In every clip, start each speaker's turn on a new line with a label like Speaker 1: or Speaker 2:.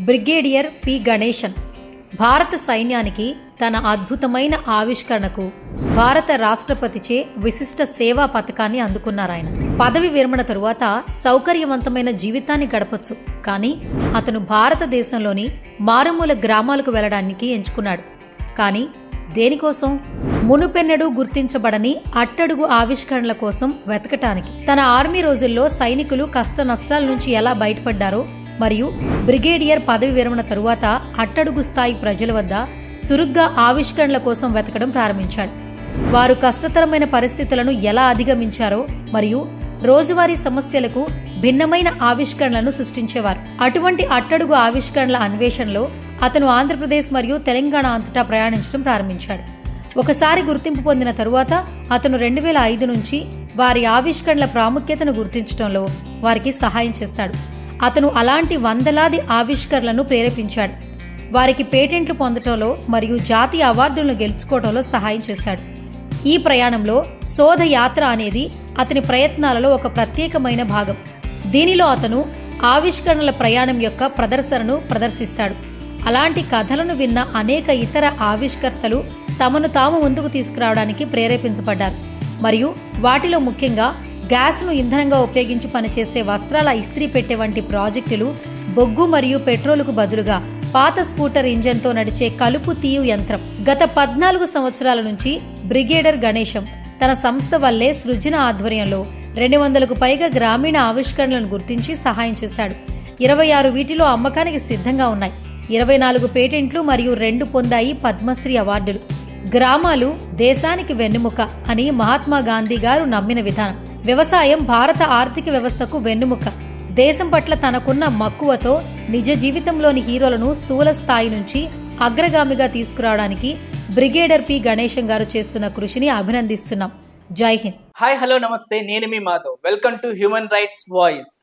Speaker 1: Brigadier P Ganesan భారత సైన్యానికి తన అద్భుతమైన ఆవిష్కరణకు భారత రాష్ట్రపతిచే విశిష్ట సేవా పథకాన్ని అందుకున్నారాయన. పదవి విరమణ తరువాత సౌకర్యవంతమైన జీవితాన్ని గడపొచ్చు, కానీ అతను భారతదేశంలోని మారుమూల గ్రామాలకు వెళ్లడానికి ఎంచుకున్నాడు. కానీ దేనికోసం? మునుపెన్నడూ గుర్తించబడని అట్టడుగు ఆవిష్కరణల కోసం వెతకటానికి. తన ఆర్మీ రోజుల్లో సైనికులు కష్ట నష్టాల నుంచి ఎలా బయటపడ్డారో మరియు బ్రిగేడియర్ పదవి విరమణ తరువాత అట్టడుగు స్థాయి ప్రజల వద్ద చురుగ్గా ఆవిష్కరణల కోసం వెతకడం ప్రారంభించాడు. వారు కష్టతరమైన పరిస్థితులను ఎలా అధిగమించారో మరియు రోజువారీ సమస్యలకు భిన్నమైన ఆవిష్కరణలను సృష్టించేవారు. అటువంటి అట్టడుగు ఆవిష్కరణల అన్వేషణలో అతను ఆంధ్రప్రదేశ్ మరియు తెలంగాణ అంతటా ప్రయాణించడం ప్రారంభించాడు. ఒకసారి గుర్తింపు పొందిన తరువాత అతను 2005 నుంచి వారి ఆవిష్కరణల ప్రాముఖ్యతను గుర్తించడంలో వారికి సహాయం చేస్తాడు. అతను అలాంటి వందలాది ఆవిష్కరణలను ప్రేరేపించాడు. వారికి పేటెంట్లు పొందటంలో మరియు జాతీయ అవార్డులను గెలుచుకోవడంలో సహాయం చేశాడు. ఈ ప్రయాణంలో శోధ యాత్ర అనేది అతని ప్రయత్నాలలో ఒక ప్రత్యేకమైన భాగం. దీనిలో అతను ఆవిష్కరణల ప్రయాణం యొక్క ప్రదర్శనను ప్రదర్శిస్తాడు. అలాంటి కథలను విన్న అనేక ఇతర ఆవిష్కర్తలు తమను తాము ముందుకు తీసుకురావడానికి ప్రేరేపించబడ్డారు మరియు వాటిలో ముఖ్యంగా గ్యాస్ను ఇంధనంగా ఉపయోగించి పనిచేసే వస్త్రాల ఇస్త్రీ పెట్టె వంటి ప్రాజెక్టులు, బొగ్గు మరియు పెట్రోలుకు బదులుగా పాత స్కూటర్ ఇంజన్తో నడిచే కలుపు తీయు యంత్రం. గత 14 సంవత్సరాల నుంచి బ్రిగేడర్ గణేశం తన సంస్థ వల్లే సృజన ఆధ్వర్యంలో 200కు పైగా గ్రామీణ ఆవిష్కరణలను గుర్తించి సహాయం చేశాడు. 26 వీటిలో అమ్మకానికి సిద్ధంగా ఉన్నాయి. 24 పేటెంట్లు మరియు 2 పొందాయి పద్మశ్రీ అవార్డులు. గ్రామాలు దేశానికి వెన్నెముక అని మహాత్మా గాంధీ గారు నమ్మిన విధానం. వ్యవసాయం భారత ఆర్థిక వ్యవస్థకు వెన్నెముక. దేశం పట్ల తనకున్న మక్కువతో నిజ జీవితంలోని హీరోలను స్థూల స్థాయి నుంచి అగ్రగామిగా తీసుకురావడానికి బ్రిగేడర్ పి గణేశన్ గారు చేస్తున్న కృషిని అభినందిస్తున్నాం. జై హింద్.
Speaker 2: Hi, hello, namaste. నేను మీ Madhav. Welcome to human rights voice.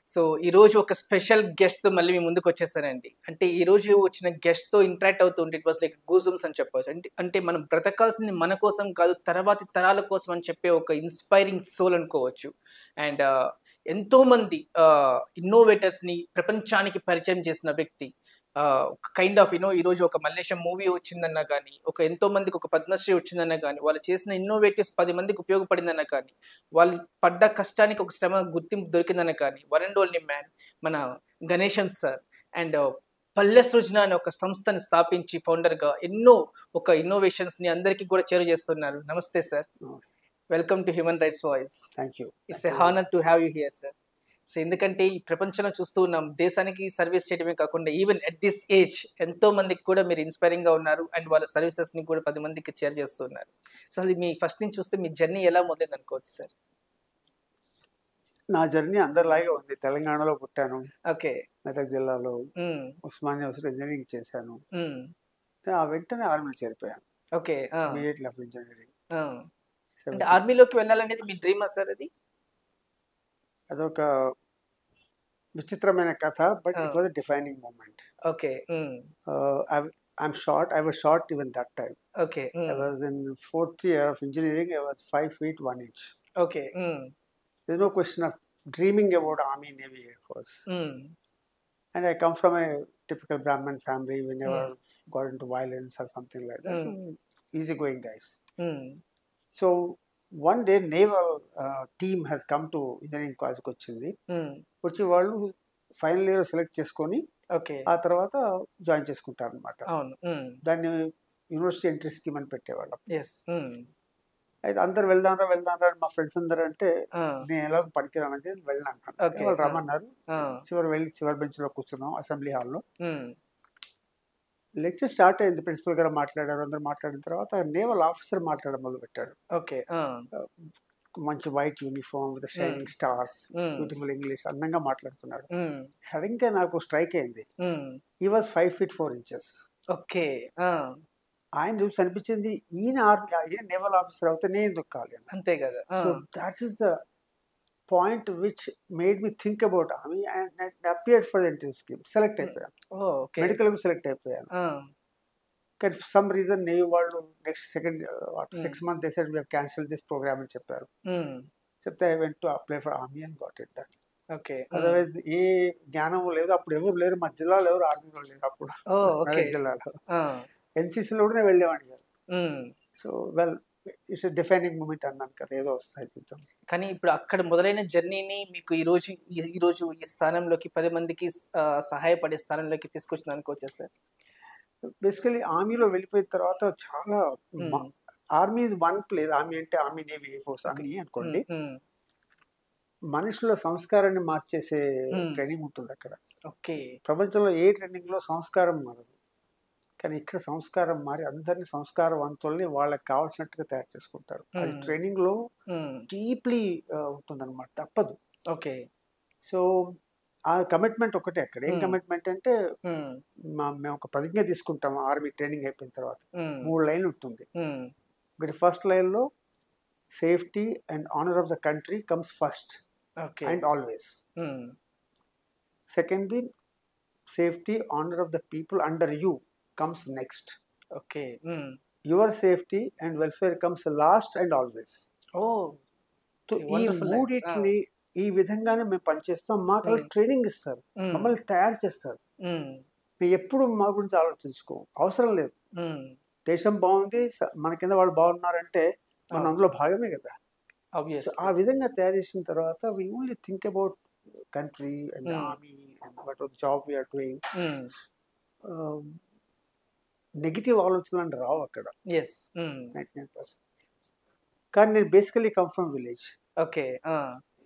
Speaker 2: So ఈరోజు ఒక స్పెషల్ గెస్ట్తో మళ్ళీ మీ ముందుకు వచ్చేసానండి. అంటే ఈరోజు వచ్చిన గెస్ట్తో ఇంటరాక్ట్ అవుతుంటే ఇట్ వాస్ లైక్ గూజమ్స్ అని చెప్పవచ్చు. అంటే మనం బ్రతకాల్సింది మన కోసం కాదు, తర్వాతి తరాల కోసం అని చెప్పే ఒక ఇన్స్పైరింగ్ సోల్ అనుకోవచ్చు. అండ్ ఎంతోమంది ఇన్నోవేటర్స్ని ప్రపంచానికి పరిచయం చేసిన వ్యక్తి. కైండ్ ఆఫ్ ఈరోజు ఒక మల్లేశం మూవీ వచ్చిందన్నా కానీ, ఒక ఎంతో మందికి ఒక పద్మశ్రీ వచ్చిందన్నా కానీ, వాళ్ళు చేసిన ఇన్నోవేటివ్స్ 10 మందికి ఉపయోగపడిందన్నా కానీ, వాళ్ళు పడ్డ కష్టానికి ఒక శ్రమ గుర్తింపు దొరికిందన్నా కానీ, వన్ అండ్ ఓన్లీ మ్యాన్ మన గణేశన్ సార్. అండ్ పల్లె సృజన అనే ఒక సంస్థని స్థాపించి ఫౌండర్గా ఎన్నో ఒక ఇన్నోవేషన్స్ని అందరికీ కూడా చేరు చేస్తున్నారు. నమస్తే sir. Welcome to human rights voice.
Speaker 3: Thank you.
Speaker 2: It's a honour to have you here sir. So ఎందుకంటే ఈ ప్రపంచంలో చూస్తూ ఉన్నాం, దేశానికి సర్వీస్ చేయడమే కాకుండా ఈవెన్ అట్ దిస్ ఏజ్ ఎంతో మందికి కూడా మీరు ఇన్స్పైరింగ్ గా ఉన్నారు అండ్ వాళ్ళ సర్వీసెస్ ని కూడా 10 మందికి షేర్ చేస్తున్నారు. సో అది మీ ఫస్ట్ నుంచి చూస్తే మీ జర్నీ ఎలా మొదలైంది అనుకోవచ్చు సార్?
Speaker 3: నా జర్నీ అందరిలాగే ఉంది. తెలంగాణలో పుట్టాను.
Speaker 2: ఓకే.
Speaker 3: మెదక్ జిల్లాలో ఉస్మానియా ఇంజనీరింగ్ చేశాను. వెంటనే ఆర్మీలో చేరిపోయాను.
Speaker 2: ఓకే.
Speaker 3: Immediate of engineering.
Speaker 2: అంటే ఆర్మీలోకి వెళ్ళాలనేది మీ డ్రీమా సార్?
Speaker 3: అదొక విచిత్రమైన కథ, but it was a defining moment.
Speaker 2: Okay.
Speaker 3: I was short even that time.
Speaker 2: Okay.
Speaker 3: I was in 4th year of engineering. I was 5 feet 1 inch.
Speaker 2: Okay.
Speaker 3: There's no question of dreaming about Army, Navy, Air Force. And I come from a typical Brahmin family. We never got into violence or something like that. Easygoing guys. So one day naval team has come to engineering college వచ్చింది. వచ్చి వాళ్ళు final year select చేసుకొని ఆ తర్వాత join చేసుకుంటారు అనమాట. దాన్ని university entry scheme అని పెట్టేవాళ్ళం. అయితే అందరు వెళ్దాం మా ఫ్రెండ్స్ అందరూ అంటే నేను ఎలా పనికిరానంటే వెళ్ళాను. వాళ్ళు రమ్మన్నారు. చివరి బెంచ్ లో కూర్చున్నాం అసెంబ్లీ హాల్లో. లెక్చర్ స్టార్ట్ అయింది. ప్రిన్సిపల్ గారు మాట్లాడారు. అందరు మాట్లాడిన తర్వాత నేవల్ ఆఫీసర్ మాట్లాడడం మొదలు పెట్టాడు. మంచి white uniform with shining stars, beautiful English, అందంగా మాట్లాడుతున్నాడు. సడన్ గా నాకు స్ట్రైక్ అయింది. He was 5 feet 4 inches.
Speaker 2: Okay.
Speaker 3: ఆయన చూసి అనిపించింది, ఈయన నేవల్ ఆఫీసర్ అవుతే నేను ఎందుకు కాలేను?
Speaker 2: అంతే కదా.
Speaker 3: So that is the point which made me think about army and I appeared for the interview scheme. Select అయిపోయాను. మెడికల్ కు సెలెక్ట్ అయిపోయాను. కానీ ఫర్ సమ్ రీజన్ నేవీ వాళ్ళు next second after 6 months they said we have cancelled this program అని చెప్పారు. చెప్తే I went to apply for army and got it done.
Speaker 2: Okay.
Speaker 3: Otherwise ఏ జ్ఞానం లేదు. అప్పుడు ఎవరు లేరు, మా జిల్లాలో ఎవరు ఆర్మీలో లేరు అప్పుడు. మెదక్ జిల్లాలో ఎన్సీసీలో కూడా నేను వెళ్ళేవాడిని కాదు. So well it's defining moment అన్నాను కదా, ఏదో వస్తాయి జీవితం.
Speaker 2: కానీ ఇప్పుడు అక్కడ మొదలైన జర్నీని మీకు ఈరోజు ఈ స్థానంలోకి 10 మందికి సహాయపడే స్థానంలోకి తీసుకొచ్చింది అనుకోవచ్చా సార్?
Speaker 3: బేసికలీ ఆర్మీలో వెళ్ళిపోయిన తర్వాత చాలా army is one place. Army అంటే ఆర్మీ, నేవీ, ఎయిర్ ఫోర్స్ అన్ని అనుకోండి. మనుషుల సంస్కారాన్ని మార్చేసే ట్రైనింగ్ ఉంటుంది అక్కడ.
Speaker 2: ఓకే.
Speaker 3: ప్రపంచంలో ఏ ట్రైనింగ్ లో సంస్కారం మారదు, కానీ ఇక్కడ సంస్కారం మారి అందరినీ సంస్కారవంతుల్ని వాళ్ళకి కావాల్సినట్టుగా తయారు చేసుకుంటారు. అది ట్రైనింగ్ లో డీప్లీ ఉంటుందన్నమాట, తప్పదు.
Speaker 2: ఓకే.
Speaker 3: సో ఆ కమిట్మెంట్ ఒకటే అక్కడ. ఏం కమిట్మెంట్ అంటే మేము ఒక ప్రతిజ్ఞ తీసుకుంటాం ఆర్మీ ట్రైనింగ్ అయిపోయిన తర్వాత. 3 లైన్లు ఉంటుంది. ఒకటి ఫస్ట్ లైన్ లో safety and honour of the country comes first and always. సెకండ్ది safety honour of the people under you comes next.
Speaker 2: Okay.
Speaker 3: Your safety and welfare comes last and always.
Speaker 2: Oh.
Speaker 3: So ఈ మూడింటిని ఈ విధంగానే మేము పనిచేస్తాం. మాకు training ఇస్తారు, మమ్మల్ని తయారు చేస్తారు. మేము ఎప్పుడు మా గురించి ఆలోచించుకో అవసరం లేదు. దేశం బాగుంది, మన కింద వాళ్ళు బాగున్నారంటే మనం అందులో భాగమే కదా. ఆ విధంగా తయారు చేసిన తర్వాత we only think about country and army and what job we are doing. Negative ఆలోచనలు అంటే రావు అక్కడ. 99%. కానీ నేను basically come from village.
Speaker 2: Okay.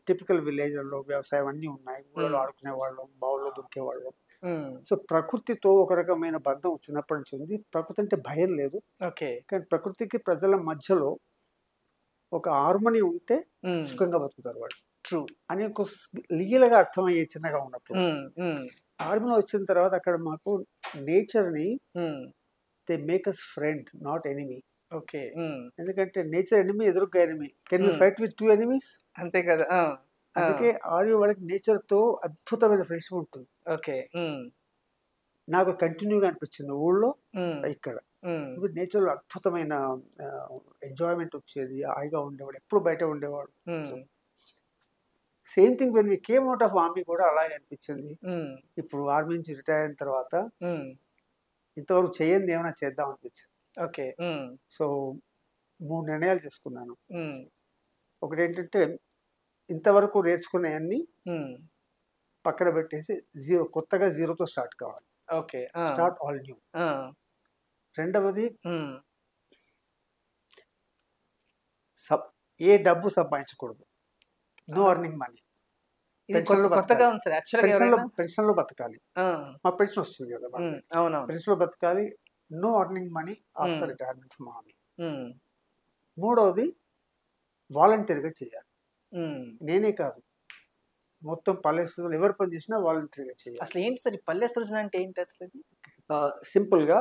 Speaker 3: Typical విలేజ్లో వ్యవసాయం అన్నీ ఉన్నాయి. ఊళ్ళో ఆడుకునే వాళ్ళం, బావుల్లో దొరికేవాళ్ళం. సో ప్రకృతితో ఒక రకమైన బంధం చిన్నప్పటి నుంచి ఉంది. ప్రకృతి అంటే భయం లేదు.
Speaker 2: ఓకే.
Speaker 3: కానీ ప్రకృతికి ప్రజల మధ్యలో ఒక హార్మనీ ఉంటే సుఖంగా బతుకుతారు వాళ్ళు.
Speaker 2: ట్రూ
Speaker 3: అని ఒక లీగల్గా అర్థమయ్యే చిన్నగా ఉన్నప్పుడు. ఆర్మీలో వచ్చిన తర్వాత అక్కడ మాకు నేచర్ని they make us friend, not enemy.
Speaker 2: Okay.
Speaker 3: ఎందుకంటే నేచర్ ఎనిమీ, ఎదురుగా enemy. Can you fight with 2 enemies?
Speaker 2: అంతే కదా.
Speaker 3: అందుకే ఆర్మీ వాళ్ళకి నేచర్ తో అద్భుతమైన ఫ్రెండ్షిప్ ఉంటుంది.
Speaker 2: ఓకే.
Speaker 3: నాకు కంటిన్యూగా అనిపించింది ఊళ్ళో ఇక్కడ. నేచర్ లో అద్భుతమైన ఎంజాయ్మెంట్ వచ్చేది, హాయిగా ఉండేవాడు, ఎప్పుడు బయట ఉండేవాడు. Same thing when we came out of army కూడా అలాగే అనిపించింది. ఇప్పుడు ఆర్మీ నుంచి రిటైర్ అయిన తర్వాత ఇంతవరకు చేయండి ఏమైనా చేద్దాం అనిపించింది.
Speaker 2: ఓకే.
Speaker 3: సో 3 నిర్ణయాలు చేసుకున్నాను. ఒకటి ఏంటంటే ఇంతవరకు నేర్చుకునేవన్నీ పక్కన పెట్టేసి కొత్తగా జీరోతో స్టార్ట్ కావాలి.
Speaker 2: ఓకే.
Speaker 3: Start all new. రెండవది ఏ డబ్బు సంపాదించకూడదు. No earning money. పెన్షన్ లో బతకాలి. మా పెన్షన్ వస్తుంది కదా, పెన్షన్ లో బతకాలి. No earning money after retirement from army. మూడవది వాలంటీర్గా చేయాలి. నేనే కాదు, మొత్తం పల్లె సృజన ఎవరు పని చేసినా వాలంటీర్గా చేయాలి.
Speaker 2: అసలు ఏంటి సార్ పల్లె సృజన అంటే ఏంటి? అసలు
Speaker 3: సింపుల్ గా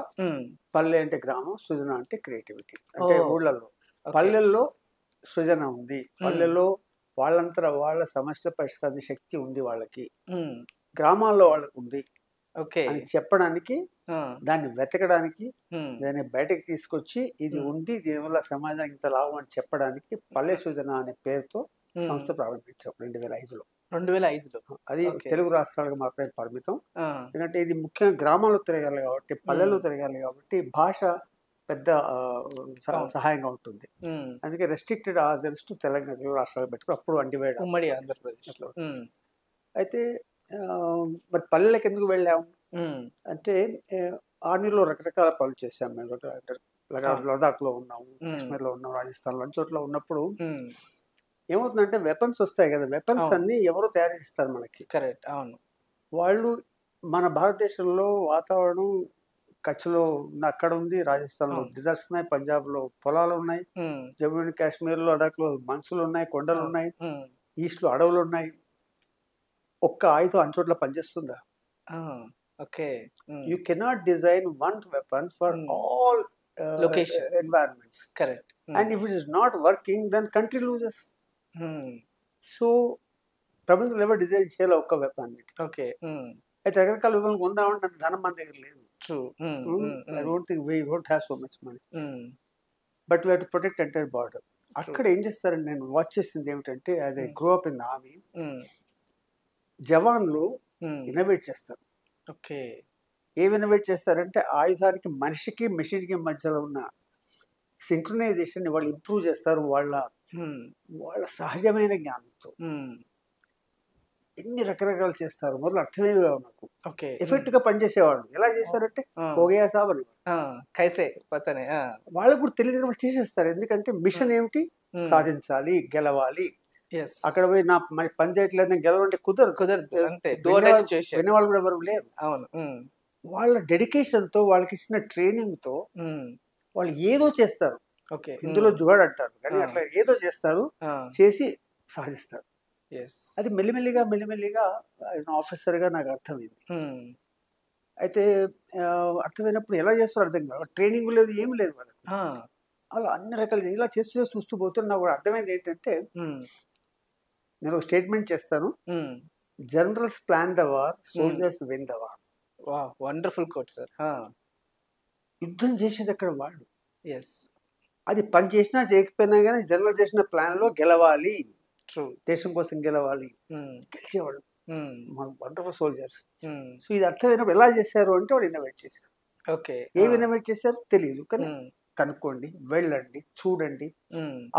Speaker 3: పల్లె అంటే గ్రామం, సృజన అంటే క్రియేటివిటీ. అంటే ఊళ్ళల్లో పల్లెల్లో సృజన ఉంది. పల్లెల్లో వాళ్ళంతా వాళ్ళ సమస్యల పరిష్కార శక్తి ఉంది వాళ్ళకి, గ్రామాల్లో వాళ్ళకు ఉంది అని చెప్పడానికి, దాన్ని వెతకడానికి, దాన్ని బయటకు తీసుకొచ్చి ఇది ఉంది, దీనివల్ల సమాజానికి ఇంత లాభం అని చెప్పడానికి పల్లె సృజన అనే పేరుతో సంస్థ ప్రారంభించాం 2005లో.
Speaker 2: 2005లో
Speaker 3: అది తెలుగు రాష్ట్రాలకు మాత్రమే పరిమితం. ఎందుకంటే ఇది ముఖ్యంగా గ్రామాల్లో తిరగాలి కాబట్టి, పల్లెల్లో తిరగాలి కాబట్టి భాష పెద్ద సహాయంగా ఉంటుంది. అందుకే రెస్ట్రిక్టెడ్ ఆర్జన్స్ టు తెలంగాణ, తెలుగు రాష్ట్రాలు పెట్టుకుని అప్పుడు అంటివేయడం
Speaker 2: ఉమ్మడి ఆంధ్రప్రదేశ్లో.
Speaker 3: అయితే మరి పల్లెలకు ఎందుకు వెళ్ళాము అంటే, ఆర్మీలో రకరకాల పనులు చేసాం మేము. లదాఖ్ లో ఉన్నాము, కాశ్మీర్ లో ఉన్నాం, రాజస్థాన్ లో అన్ని చోట్ల ఉన్నప్పుడు ఏమవుతుందంటే వెపన్స్ వస్తాయి కదా, వెపన్స్ అన్ని ఎవరో తయారు చేస్తారు మనకి.
Speaker 2: కరెక్ట్. అవును.
Speaker 3: వాళ్ళు మన భారతదేశంలో వాతావరణం కచ్లో అక్కడ ఉంది, రాజస్థాన్ లో డిజర్ట్స్ ఉన్నాయి, పంజాబ్ లో పొలాలు ఉన్నాయి, జమ్మూ అండ్ కాశ్మీర్ లో లడాక్ లో మంచులు ఉన్నాయి, కొండలు ఉన్నాయి, ఈస్ట్ లో అడవులు ఉన్నాయి. ఒక్క ఆయుధం అన్ని చోట్ల పనిచేస్తుందా? You cannot design one weapon for all environments.
Speaker 2: Correct.
Speaker 3: And if it is not working then country loses. So ప్రపంచంలో ఎవరు డిజైన్ చేయాలి ఒక్క వెపన్. అయితే రకరకాల వివరాలు ఉందామంటే ధనం మన దగ్గర లేదు. I don't think we won't have so much money. But we have to protect entire border. అక్కడ ఏం చేస్తారంటే నేను వాచ్ చేసింది ఏమిటంటే, as I grow up in the army, జవాన్లు ఇన్నోవేట్ చేస్తారు.
Speaker 2: ఓకే.
Speaker 3: ఏమి ఇన్నోవేట్ చేస్తారంటే ఆయుధానికి మనిషికి మెషిన్కి మధ్యలో ఉన్న సింక్రనైజేషన్ వాళ్ళు ఇంప్రూవ్ చేస్తారు వాళ్ళ సహజమైన జ్ఞానంతో. ఎన్ని రకరకాలు చేస్తారు, మొదలు అర్థమే కావు నాకు. ఎఫెక్ట్ గా పనిచేసేవాళ్ళు ఎలా చేస్తారంటే పోగయా సాబ్ వాళ్ళకు కూడా తెలియదు వాళ్ళు చేసేస్తారు. ఎందుకంటే మిషన్ ఏమిటి, సాధించాలి, గెలవాలి. అక్కడ పోయి నా మరి పని చేయట్లేదు గెలవాలంటే కుదరదు. వినేవాళ్ళు కూడా ఎవరు లేరు. వాళ్ళ డెడికేషన్ తో, వాళ్ళకి ఇచ్చిన ట్రైనింగ్ తో వాళ్ళు ఏదో చేస్తారు. ఇందులో జుగాడు అంటారు కానీ అట్లా ఏదో చేస్తారు, చేసి సాధిస్తారు. అది మెల్లిమెల్లిగా ఆఫీసర్ గా నాకు అర్థమైంది. అయితే అర్థమైనప్పుడు ఎలా చేస్తారో అర్థం కాదు. ట్రైనింగ్ లేదు, ఏమి లేదు వాళ్ళకి. అలా అన్ని రకాలు ఇలా చూస్తూ పోతున్నా నాకు అర్థమైంది ఏంటంటే, నేను ఒక స్టేట్మెంట్ చేస్తాను, generals plan the war, soldiers win the war.
Speaker 2: Wonderful quote sir.
Speaker 3: యుద్ధం చేసేది అక్కడ వాళ్ళు. అది పని చేసినా చేయకపోయినా కానీ జనరల్ చేసిన ప్లాన్ లో గెలవాలి, దేశం కోసం గెలవాలి, గెలిచేవాళ్ళు వండర్ఫుల్ సోల్జర్స్. సో ఇది అర్థమైనప్పుడు ఎలా చేశారు అంటే వాళ్ళు ఇన్నోవేట్ చేశారు. ఏమి ఇన్నోవేట్ చేశారు తెలియదు కానీ కనుక్కోండి, వెళ్ళండి, చూడండి,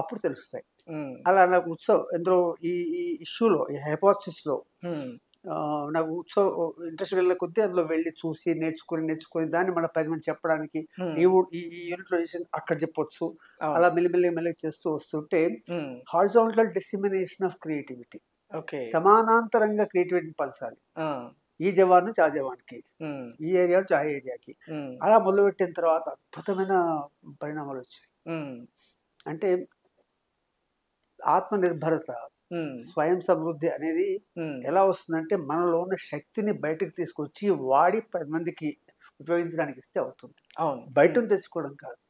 Speaker 3: అప్పుడు తెలుస్తాయి. అలా నాకు ఉత్సవం ఇందులో ఈ ఇష్యూలో, ఈ హైపోథసిస్ లో నాకు ఇంట్రెస్ట్ వెళ్ళే కొద్దీ అందులో వెళ్ళి చూసి నేర్చుకుని దాన్ని మళ్ళీ 10 మంది చెప్పడానికి ఈ యూనిట్ లో చేసి అక్కడ చెప్పొచ్చు. అలా మెల్లిమెల్లి చేస్తూ వస్తుంటే హారిజాంటల్ డిసిమినేషన్ ఆఫ్ క్రియేటివిటీ, సమానాంతరంగా క్రియేటివిటీని పంచాలి. ఈ జవాన్ నుంచి ఆ జవాన్కి, ఈ ఏరియా నుంచి ఆ ఏరియాకి, అలా మొదలుపెట్టిన తర్వాత అద్భుతమైన పరిణామాలు వచ్చాయి. అంటే ఆత్మనిర్భరత, స్వయం సమృద్ధి అనేది ఎలా వస్తుందంటే మనలో ఉన్న శక్తిని బయటకు తీసుకొచ్చి వాడి 10 మందికి ఉపయోగించడానికి ఇస్తే అవుతుంది. బయట తెచ్చుకోవడం కాదు.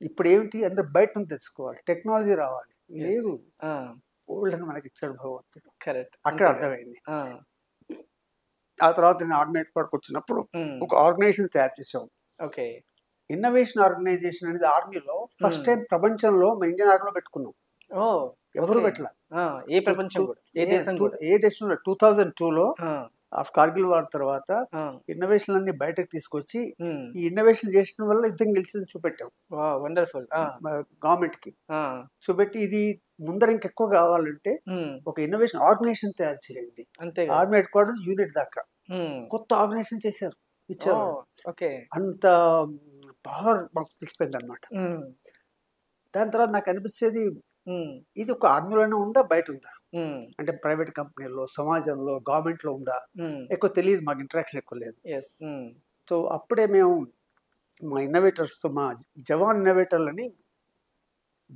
Speaker 3: ఇప్పుడు ఏమిటి, అందరు బయట తెచ్చుకోవాలి, టెక్నాలజీ రావాలి. లేదు, ఓల్డ్ అని మనకి ఇచ్చాడు భగవంతుడు. అక్కడ అర్థమైంది. ఆ తర్వాత నేను ఆర్మీ హెడ్ క్వార్టర్కి వచ్చినప్పుడు ఒక ఆర్గనైజేషన్ తయారు చేసాం. ఇన్నోవేషన్ ఆర్గనైజేషన్ అనేది ఆర్మీలో ఫస్ట్ టైం ప్రపంచంలో మన ఇండియన్ ఆర్మీలో పెట్టుకున్నాం. ఎవరు పెట్టలే, ఏ దేశంలో. 2002లో కార్గిల్ వార్ తర్వాత ఇన్నోవేషన్ అన్ని బయటకు తీసుకొచ్చి ఈ ఇన్నోవేషన్ చేసిన వల్ల యుద్ధం గెలిచింది చూపెట్టాం.
Speaker 2: వండర్ఫుల్.
Speaker 3: గవర్నమెంట్ కి చూపెట్టి ఇది ముందర ఇంకెక్కువ కావాలంటే ఒక ఇన్నోవేషన్ ఆర్గనైజేషన్ తయారు చేయండి. ఆర్మీ హెడ్ క్వార్టర్ యూనిట్ దాకా కొత్త ఆర్గనైజేషన్ చేశారు, ఇచ్చారు. అంత పవర్ మాకు తెలిసిపోయింది అనమాట. దాని తర్వాత నాకు అనిపించేది ఇది ఒక ఆర్మీలోనే ఉందా, బయట ఉందా, అంటే ప్రైవేట్ కంపెనీలో, సమాజంలో, గవర్నమెంట్ లో ఉందా, ఎక్కువ తెలియదు, మాకు ఇంటరాక్షన్ ఎక్కువ లేదు. సో అప్పుడే మేము మా ఇన్నోవేటర్స్ తో, మా జవాన్ ఇన్నోవేటర్లని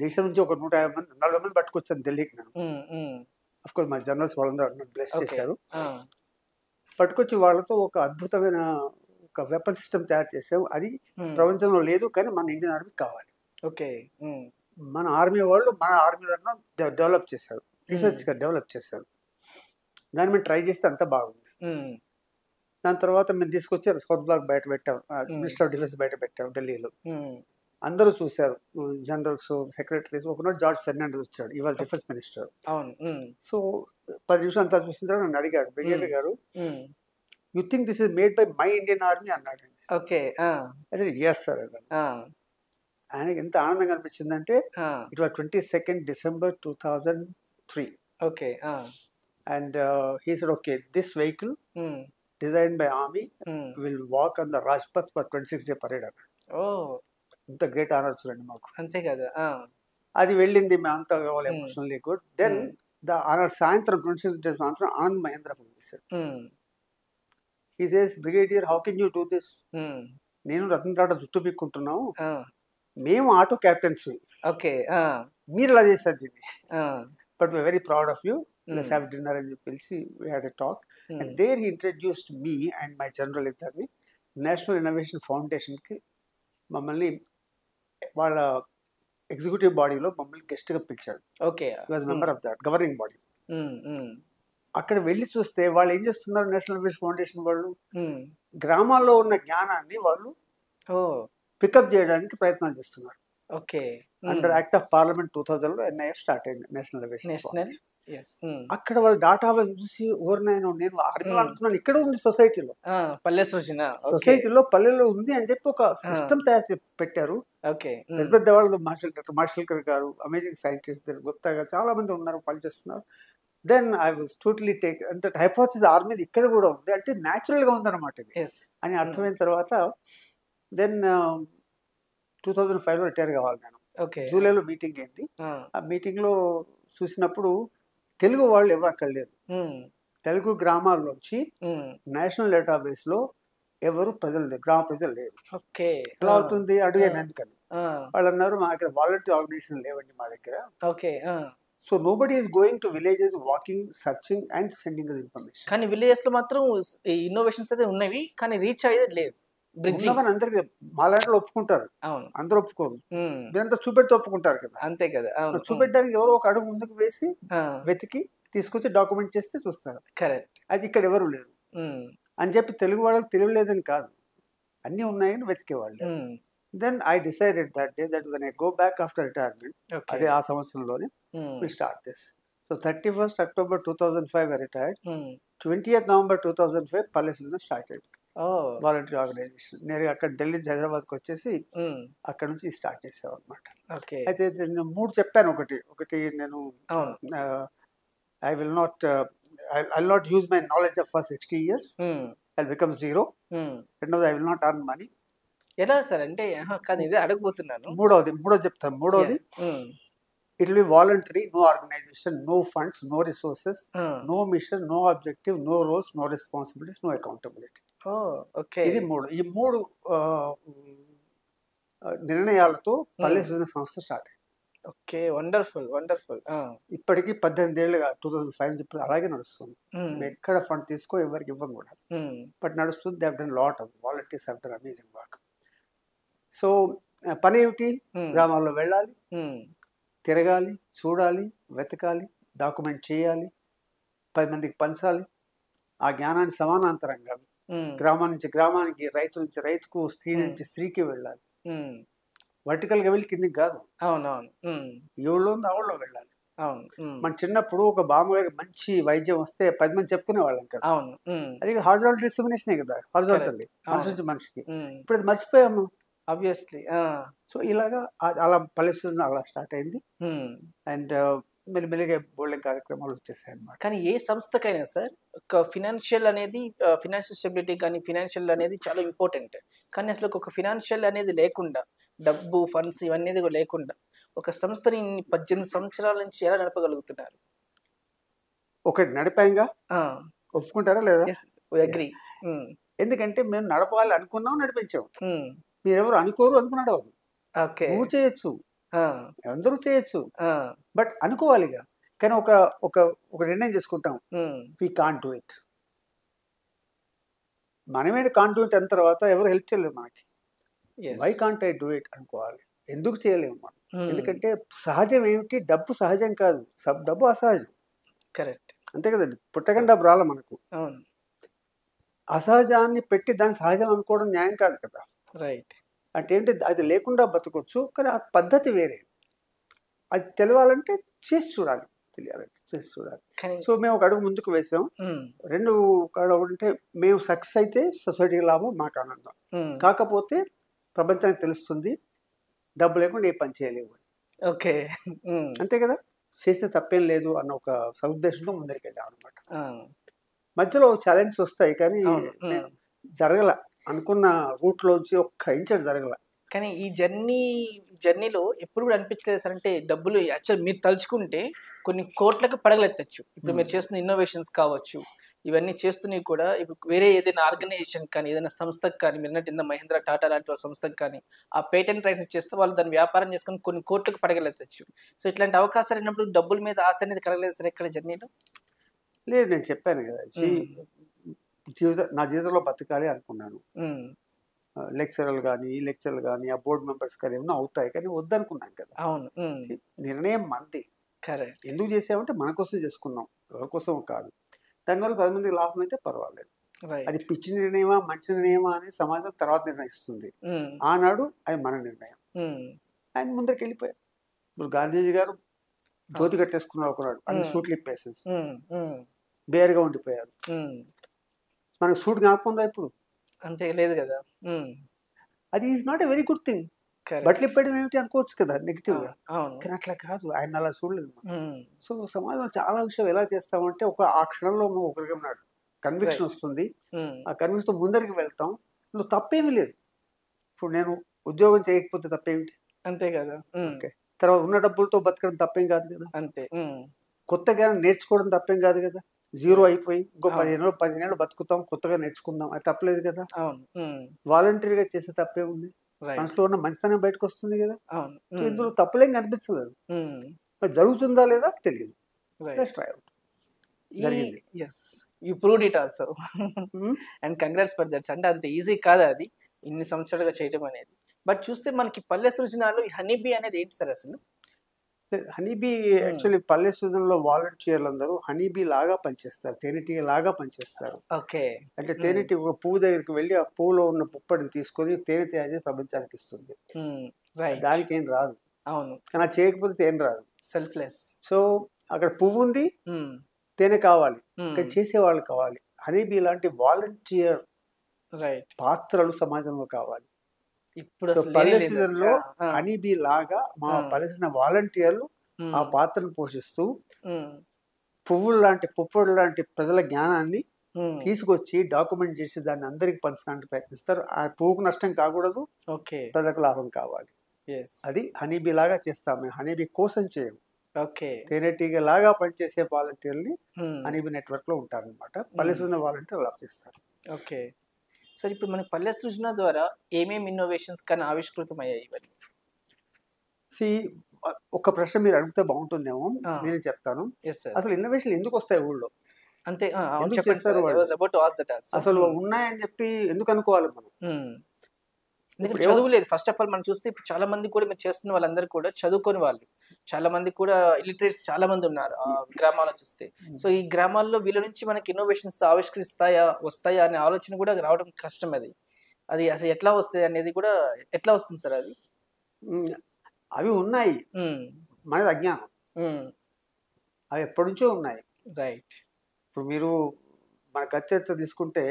Speaker 3: దేశం నుంచి ఒక 140 మంది పట్టుకొచ్చాను ఢిల్లీకి. నేను అఫ్కోర్స్ మా జనరల్స్ వాళ్ళందరూ బ్లెస్ చేశారు. పట్టుకొచ్చి వాళ్ళతో ఒక అద్భుతమైన ఒక వెపన్ సిస్టమ్ తయారు చేసాము. అది ప్రపంచంలో లేదు కానీ మన ఇండియన్ ఆర్మీ కావాలి. మన ఆర్మీ వాళ్ళు మన ఆర్మీలను డెవలప్ చేశారు, రీసెర్చ్గా డెవలప్ చేశారు. దాన్ని మేము ట్రై చేస్తే అంతా బాగుంది. దాని తర్వాత మేము తీసుకొచ్చి సౌత్ బ్లాక్ బయట పెట్టాం, మినిస్టర్ ఆఫ్ డిఫెన్స్ బయట పెట్టాం ఢిల్లీలో. అందరూ చూశారు, జనరల్స్, సెక్రటరీస్. ఒకనాడు జార్జ్ ఫెర్నాండెస్ వచ్చాడు, ఇవాళ డిఫెన్స్ మినిస్టర్. సో 10 నిమిషాలు అంతా చూసిన తర్వాత నన్ను అడిగాడు, బ్రిగేడియర్ గారు, you think this is made by my Indian army అన్నాడు. అదే ఎస్ సార్ అన్నాడు. ఆయనకి ఎంత ఆనందంగా అనిపించిందంటే, it was 22nd December 2003. And he said, okay, this vehicle designed by army will walk on the Rajpath for 26-day parade. ఇంత great honour చూడండి మాకు.
Speaker 2: అంతే కదా.
Speaker 3: అది వెళ్ళింది, మేమంతా emotionally good. Then the honour సాయంత్రం 26 days సాయంత్రం ఆనంద్ మహేంద్ర ఫోన్ చేశాడు. He says, brigadier, how can you do this? నేను రతన్ టాటా జుట్టు పీక్కుంటున్నాము, మేము ఆటో క్యాప్టెన్స్, మీరు ఇలా చేశారు దీన్ని, but we're very proud of you, let's have dinner అని పిలిచి we had a talk. And there he introduced me and my general ఇద్దరిని నేషనల్ ఇన్నోవేషన్ ఫౌండేషన్కి. మమ్మల్ని వాళ్ళ ఎగ్జిక్యూటివ్ బాడీలో మమ్మల్ని గెస్ట్గా పిలిచాడు. Was member of that governing body. అక్కడ వెళ్ళి చూస్తే వాళ్ళు ఏం చేస్తున్నారు, నేషనల్ ఇన్నోవేషన్ ఫౌండేషన్ వాళ్ళు గ్రామాల్లో ఉన్న జ్ఞానాన్ని వాళ్ళు పికప్ చేయడానికి ప్రయత్నాలు చేస్తున్నారు. అండర్ యాక్ట్ ఆఫ్ పార్లమెంట్ 2000లో NIF స్టార్ట్ అయింది, నేషనల్ ఇన్నోవేషన్. అక్కడ వాళ్ళు డాటా చూసి నేను ఆర్మీలో అనుకున్నాను, ఇక్కడ ఉంది సొసైటీలో,
Speaker 2: పల్లె సృజన
Speaker 3: సొసైటీలో పల్లెల్లో ఉంది అని చెప్పి ఒక సిస్టమ్ తయారు పెట్టారు. పెద్ద పెద్ద వాళ్ళు మార్షల్ గారు, అమేజింగ్ సైంటిస్ట్, గుప్తా గారు, చాలా మంది ఉన్నారు, పనిచేస్తున్నారు. Then I was totally take అంటే హైపోథసిస్ ఆర్మీ ఇక్కడ కూడా ఉంది అంటే న్యాచురల్ గా ఉందన్నమాట ఇది అని అర్థమైన తర్వాత దెన్ 2005లో రిటైర్ కావాలి నేను. జూలైలో మీటింగ్ అయింది. ఆ మీటింగ్ లో చూసినప్పుడు తెలుగు వాళ్ళు ఎవరు అక్కడ లేరు. తెలుగు గ్రామాల్లోంచి నేషనల్ డేటాబేస్ లో ఎవరు ప్రజలు లేరు, గ్రామ ప్రజలు లేరు. ఎలా అవుతుంది అడిగాను ఎందుకని. వాళ్ళు అన్నారు మా దగ్గర వాలంటీర్ ఆర్గనైజేషన్ లేవండి మా దగ్గర. So nobody is going to villages, walking, searching and sending us information.
Speaker 2: కానీ విలేజెస్ లో మాత్రం ఇన్నోవేషన్స్ అయితే ఉన్నవి, కానీ రీచ్ అయ్యేది లేదు.
Speaker 3: బ్రిడ్జింగ్ అందరికి మాలాంటి ఒప్పుకుంటారు, అందరూ ఒప్పుకోరు, మీరంతా చూపెడితే ఒప్పుకుంటారు కదా.
Speaker 2: అంతే కదా.
Speaker 3: చూపెట్టడానికి ఎవరో ఒక అడుగు ముందుకు వేసి వెతికి తీసుకొచ్చి డాక్యుమెంట్ చేస్తే చూస్తారు.
Speaker 2: కరెక్ట్.
Speaker 3: అది ఇక్కడ ఎవరు లేరు అని చెప్పి తెలుగు వాళ్ళకి తెలియలేదని కాదు, అన్ని ఉన్నాయని వెతికేవాళ్ళు. Then I decided that day that when I go back after retirement, అదే ఆ సంవత్సరంలోనే we start this. So 31st October 2005 I retired. 20th November 2005 పల్లె సృజన స్టార్ట్ అయింది, వాలంటీర్ ఆర్గనైజేషన్. నేను అక్కడ ఢిల్లీ నుంచి హైదరాబాద్కి వచ్చేసి అక్కడ నుంచి స్టార్ట్ చేసాం అనమాట. అయితే నేను 3 చెప్పాను. ఒకటి నేను I will not use my knowledge of first 60 years. I'll become zero. రెండోది I will not earn money.
Speaker 2: ఎలా సార్ అంటే కానీ ఇదే అడగబోతున్నాను.
Speaker 3: మూడోది చెప్తాను. మూడోది it will be voluntary, no organization, no funds, no resources, no mission, no objective, no roles, no responsibilities, no accountability. ఇది 3. ఈ 3 నిర్ణయాలతో పల్లె సృజన సంస్థ స్టార్ట్ అయింది.
Speaker 2: వండర్ఫుల్.
Speaker 3: ఇప్పటికి 18 ఏళ్ళుగా 2005 చెప్పి అలాగే నడుస్తుంది. ఎక్కడ ఫండ్ తీసుకో ఎవరికి ఇవ్వం కూడా, బట్ నడుస్తుంది. They have done lot of volunteers have done amazing work. So పని ఏమిటి? గ్రామాల్లో వెళ్ళాలి, తిరగాలి, చూడాలి, వెతకాలి, డాక్యుమెంట్ చేయాలి, 10 మందికి పంచాలి. ఆ జ్ఞానాన్ని సమానాంతరంగా గ్రామం నుంచి గ్రామానికి, రైతు నుంచి రైతుకు, స్త్రీ నుంచి స్త్రీకి వెళ్ళాలి. వర్టికల్ గా వెళ్ళి కిందికి కాదు. ఎవరిలో ఉంది ఆవిడలో వెళ్ళాలి. మన చిన్నప్పుడు ఒక బామ్మగారికి మంచి వైద్యం వస్తే 10 మంది చెప్పుకునే వాళ్ళం కదా. అది హారిజాంటల్ డిస్క్రిమినేషనే కదా, హారిజాంటల్ మనిషి నుంచి మనిషికి. ఇప్పుడు అది మర్చిపోయాము
Speaker 2: ఆబ్వియస్లీ.
Speaker 3: సో ఇలాగా అలా పల్లె సృజన అలా స్టార్ట్ అయింది. అండ్ మెల్లిమెల్లిగా బోల్డింగ్ కార్యక్రమాలు వచ్చేసాయి అన్నమాట.
Speaker 2: కానీ ఏ సంస్థకైనా సార్ ఒక ఫినాన్షియల్ స్టెబిలిటీ కానీ ఫినాన్షియల్ అనేది చాలా ఇంపార్టెంట్. కానీ అసలు ఒక ఫినాన్షియల్ అనేది లేకుండా, డబ్బు, ఫండ్స్ ఇవన్నీ లేకుండా ఒక సంస్థని 18 సంవత్సరాల నుంచి ఎలా నడపగలుగుతున్నారు?
Speaker 3: ఒకటి నడిపాంగా, ఒప్పుకుంటారా లేదా?
Speaker 2: అగ్రీ.
Speaker 3: ఎందుకంటే మేము నడపాలి అనుకున్నాం, నడిపించాం. మీరెవరు అనుకోరు, అనుకున్నాడు నువ్వు చేయొచ్చు, అందరూ చేయొచ్చు, బట్ అనుకోవాలిగా. కానీ ఒక నిర్ణయం చేసుకుంటాం, వి కాంట్ డూ ఇట్. మనమే కాంట్ డూ ఇట్ అన్న తర్వాత ఎవరు హెల్ప్ చేయలేరు మనకి. Why can't I do it అనుకోవాలి. ఎందుకు చేయలేము మనం? ఎందుకంటే సహజం ఏమిటి? డబ్బు సహజం కాదు, డబ్బు అసహజం.
Speaker 2: కరెక్ట్.
Speaker 3: అంతే కదండి. పుట్టకండి డబ్బు రాల మనకు. అసహజాన్ని పెట్టి దాన్ని సహజం అనుకోవడం న్యాయం కాదు కదా.
Speaker 2: రైట్.
Speaker 3: అంటే ఏంటి, అది లేకుండా బతకొచ్చు, కానీ ఆ పద్ధతి వేరే. అది తెలియాలంటే చేసి చూడాలి, తెలియాలంటే చేసి చూడాలి. సో మేము ఒక అడుగు ముందుకు వేసాం. 2 ఒకటి, మేము సక్సెస్ అయితే సొసైటీకి లాభం, మాకు ఆనందం. కాకపోతే ప్రపంచానికి తెలుస్తుంది డబ్బు లేకుండా ఏ పని చేయలేవు.
Speaker 2: ఓకే,
Speaker 3: అంతే కదా. చేస్తే తప్పేం లేదు అన్న ఒక సదుద్దేశంతో ముందరికి వెళ్ళాం అనమాట. మధ్యలో ఛాలెంజెస్ వస్తాయి, కానీ జరగల, అనుకున్న రూట్లోంచి ఒక్క ఇంచ్ జరగల.
Speaker 2: కానీ ఈ జర్నీలో ఎప్పుడు కూడా అనిపించలేదు సార్ అంటే డబ్బులు యాక్చువల్ మీరు తలుచుకుంటే కొన్ని కోట్లకు పడగలెత్తచ్చు. ఇప్పుడు మీరు చేస్తున్న ఇన్నోవేషన్స్ కావచ్చు, ఇవన్నీ చేస్తున్నవి కూడా ఇప్పుడు వేరే ఏదైనా ఆర్గనైజేషన్ కానీ ఏదైనా సంస్థకు కానీ, మీరు అన్నట్టు మహీంద్రా, టాటా లాంటి వాళ్ళ సంస్థకు కానీ ఆ పేటెంట్ రైట్స్ చేస్తే వాళ్ళు దాన్ని వ్యాపారం చేసుకొని కొన్ని కోట్లకు పడగలెత్తచ్చు. సో ఇట్లాంటి అవకాశాలు అయినప్పుడు డబ్బుల మీద ఆశ అనేది కలగలేదు సార్ ఎక్కడ జర్నీలో?
Speaker 3: లేదు, నేను చెప్పాను కదా, నా జీవితంలో బతకాలి అనుకున్నాను. లెక్చరర్లు కానీ, ఈ లెక్చర్లు కానీ, ఆ బోర్డు మెంబర్స్ కానీ ఏమన్నా అవుతాయి, కానీ వద్దనుకున్నాం కదా.
Speaker 2: అవును,
Speaker 3: నిర్ణయం మంది. ఎందుకు చేసామంటే మన కోసం చేసుకున్నాం, ఎవరి కోసం కాదు. దానివల్ల 10 మందికి లాభం అయితే పర్వాలేదు. అది పిచ్చి నిర్ణయమా మంచి నిర్ణయమా అని సమాజం తర్వాత నిర్ణయిస్తుంది. ఆనాడు అది మన నిర్ణయం. ఆయన ముందరికి వెళ్ళిపోయారు. ఇప్పుడు గాంధీజీ గారు ధోతి కట్టేసుకున్నాడు ఒకనాడు, అన్ని సూట్లు ఇప్పేసేసి బేరుగా ఉండిపోయారు. మనకు సూట్ జ్ఞాపకం ఇప్పుడు
Speaker 2: అంతే లేదు కదా.
Speaker 3: అది is not a very good thing. బట్టలు ఇప్పడం ఏమిటి అనుకోవచ్చు కదా నెగిటివ్ గా, కానీ అట్లా కాదు, ఆయన అలా చూడలేదు. సో సమాజంలో చాలా విషయం ఎలా చేస్తామంటే ఆ క్షణంలో ఒకరికి కన్విక్షన్ వస్తుంది, ఆ కన్విక్షన్ తో ముందరికి వెళ్తాం. నువ్వు తప్పేమీ లేదు. ఇప్పుడు నేను ఉద్యోగం చేయకపోతే తప్పేమిటి,
Speaker 2: అంతే కదా.
Speaker 3: తర్వాత ఉన్న డబ్బులతో బతకడం తప్పేం కాదు కదా,
Speaker 2: అంతే.
Speaker 3: కొత్తగా నేర్చుకోవడం తప్పేం కాదు కదా. జీరో అయిపోయి ఇంకో 15 ఏళ్ళు బతుకుతాం, కొత్తగా నేర్చుకుందాం, అది తప్పలేదు కదా. వాలంటరీగా చేసే తప్పే ఉంది, మనసులో ఉన్న మంచితనం బయటకు వస్తుంది కదా. ఇందులో తప్పులేం కనిపించలేదు. మరి జరుగుతుందా లేదా తెలియదు. జరిగింది.
Speaker 2: You proved it also and congrats for that's. అంటే అంత ఈజీ కాదు అది ఇన్ని సంవత్సరాలుగా చేయడం అనేది. బట్ చూస్తే మనకి పల్లె సృజనాలు ఈ హనీబీ అనేది ఏంటి సార్ అసలు?
Speaker 3: హనీబీ యాక్చువల్లీ పల్లె సృజనలో వాలంటీర్లు అందరూ హనీబీ లాగా పనిచేస్తారు, తేనెటీగ లాగా పనిచేస్తారు.
Speaker 2: ఓకే.
Speaker 3: అంటే తేనెటీగ ఒక పువ్వు దగ్గరికి వెళ్ళి ఆ పువ్వులో ఉన్న పుప్పడిని తీసుకొని తేనె తయారు చేసి ప్రపంచానికి ఇస్తుంది. దానికి ఏం రాదు.
Speaker 2: అవును.
Speaker 3: కానీ చేయకపోతే తేనె రాదు.
Speaker 2: సెల్ఫ్లెస్.
Speaker 3: సో అక్కడ పువ్వు ఉంది, తేనె కావాలి, ఇక్కడ చేసేవాళ్ళు కావాలి. హనీబీ లాంటి వాలంటీర్ పాత్రలు సమాజంలో కావాలి. ఇప్పుడు పల్లె సీజన్లో హనీబీ లాగా మా పల్లెసిన వాలంటీర్లు ఆ పాత్రను పోషిస్తూ పువ్వులు లాంటి పుప్పొడు లాంటి ప్రజల జ్ఞానాన్ని తీసుకొచ్చి డాక్యుమెంట్ చేసి దాన్ని అందరికి పంచడానికి ప్రయత్నిస్తారు. ఆ పువ్వుకు నష్టం కాకూడదు, ప్రజలకు లాభం కావాలి. అది హనీబీ లాగా చేస్తాం మేము. హనీబీ కోసం చేయము. తేనెటీగ లాగా పనిచేసే వాలంటీర్ని హనీబీ నెట్వర్క్ లో ఉంటారనమాట. పల్లె సృజన వాలంటీర్ అలా చేస్తారు.
Speaker 2: ఓకే సార్, ఇప్పుడు మన పల్లె సృజన ద్వారా ఏమేమి ఇన్నోవేషన్స్ కానీ ఆవిష్కృతం అయ్యాయి ఇవన్నీ?
Speaker 3: ఒక ప్రశ్న మీరు అడిగితే బాగుంటుందేమో, నేను చెప్తాను. అసలు ఇన్నోవేషన్ ఎందుకు వస్తాయి ఊళ్ళో?
Speaker 2: అంతే
Speaker 3: అసలు ఉన్నాయని చెప్పి ఎందుకు అనుకోవాలి మనం?
Speaker 2: చదువు లేదు. ఫస్ట్ ఆఫ్ ఆల్ మనం చూస్తే ఇప్పుడు చాలా మంది కూడా మీరు చేస్తున్న వాళ్ళందరూ కూడా చదువుకొని వాళ్ళు, చాలా మంది కూడా ఇలిటరేట్స్ చాలా మంది ఉన్నారు గ్రామాల్లో చూస్తే. సో ఈ గ్రామాల్లో వీళ్ళ నుంచి మనకి ఇన్నోవేషన్స్ వస్తాయా అనే ఆలోచన కూడా రావడం కష్టం. అది అసలు ఎట్లా వస్తాయి అనేది కూడా ఎట్లా వస్తుంది సార్?
Speaker 3: అవి ఉన్నాయి, మనది అజ్ఞానం. అవి ఎప్పటి నుంచో ఉన్నాయి.
Speaker 2: రైట్.
Speaker 3: ఇప్పుడు మీరు మన కచ్చర్చ తీసుకుంటే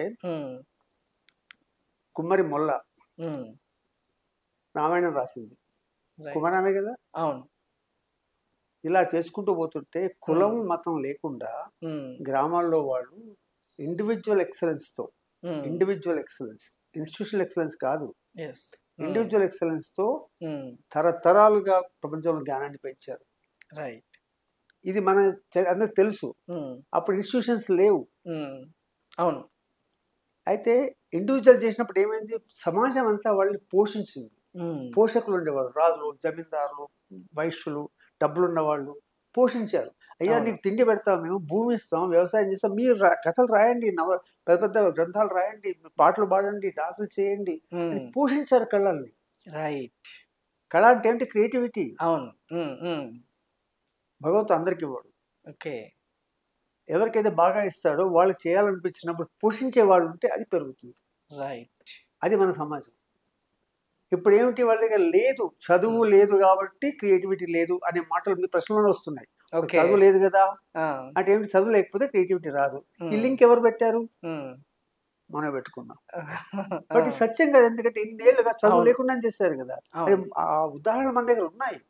Speaker 3: కుమ్మరి మొల్ల రామాయణం రాసింది కుమారమే కదా.
Speaker 2: అవును.
Speaker 3: ఇలా చేసుకుంటూ పోతుంటే కులం మతం లేకుండా గ్రామాల్లో వాళ్ళు ఇండివిజువల్ ఎక్సలెన్స్ తో, ఇండివిజువల్ ఎక్సలెన్స్, ఇన్స్టిట్యూషనల్ ఎక్సలెన్స్ కాదు, ఇండివిజువల్ ఎక్సలెన్స్ తో తరతరాలుగా ప్రపంచంలో జ్ఞానాన్ని పెంచారు.
Speaker 2: రైట్.
Speaker 3: ఇది మన అందరికి తెలుసు. అప్పుడు ఇన్స్టిట్యూషన్స్ లేవు.
Speaker 2: అవును.
Speaker 3: అయితే ఇండివిజువల్ చేసినప్పుడు ఏమైంది, సమాజం అంతా వాళ్ళని పోషించింది. పోషకులు ఉండేవాళ్ళు, రాజులు, జమీందారులు, వైశ్యులు, డబ్బులున్న వాళ్ళు పోషించారు. అయ్యా నీకు తిండి పెడతాం, మేము భూమి ఇస్తాం, వ్యవసాయం చేస్తాం, మీరు కథలు రాయండి, పెద్ద పెద్ద గ్రంథాలు రాయండి, పాటలు పాడండి, డాన్సులు చేయండి, పోషించారు కళల్ని.
Speaker 2: రైట్.
Speaker 3: కళ అంటే ఏంటి? క్రియేటివిటీ.
Speaker 2: అవును.
Speaker 3: భగవంతుడు అందరికి ఇవ్వడు.
Speaker 2: ఓకే.
Speaker 3: ఎవరికైతే బాగా ఇస్తాడో వాళ్ళకి చేయాలనిపించినప్పుడు పోషించే వాళ్ళు ఉంటే అది పెరుగుతుంది.
Speaker 2: రైట్.
Speaker 3: అది మన సమాజం. ఇప్పుడు ఏమిటి, వాళ్ళ దగ్గర లేదు, చదువు లేదు కాబట్టి క్రియేటివిటీ లేదు అనే మాటలు మీ ప్రశ్నలోనే వస్తున్నాయి. చదువు లేదు కదా అంటే ఏమిటి, చదువు లేకపోతే క్రియేటివిటీ రాదు. ఈ లింక్ ఎవరు పెట్టారు? మనం పెట్టుకున్నాం. బట్ సత్యం కదా, ఎందుకంటే ఇన్నేళ్ళుగా చదువు లేకుండా చేశారు కదా. ఆ ఉదాహరణలు మన దగ్గర ఉన్నాయి,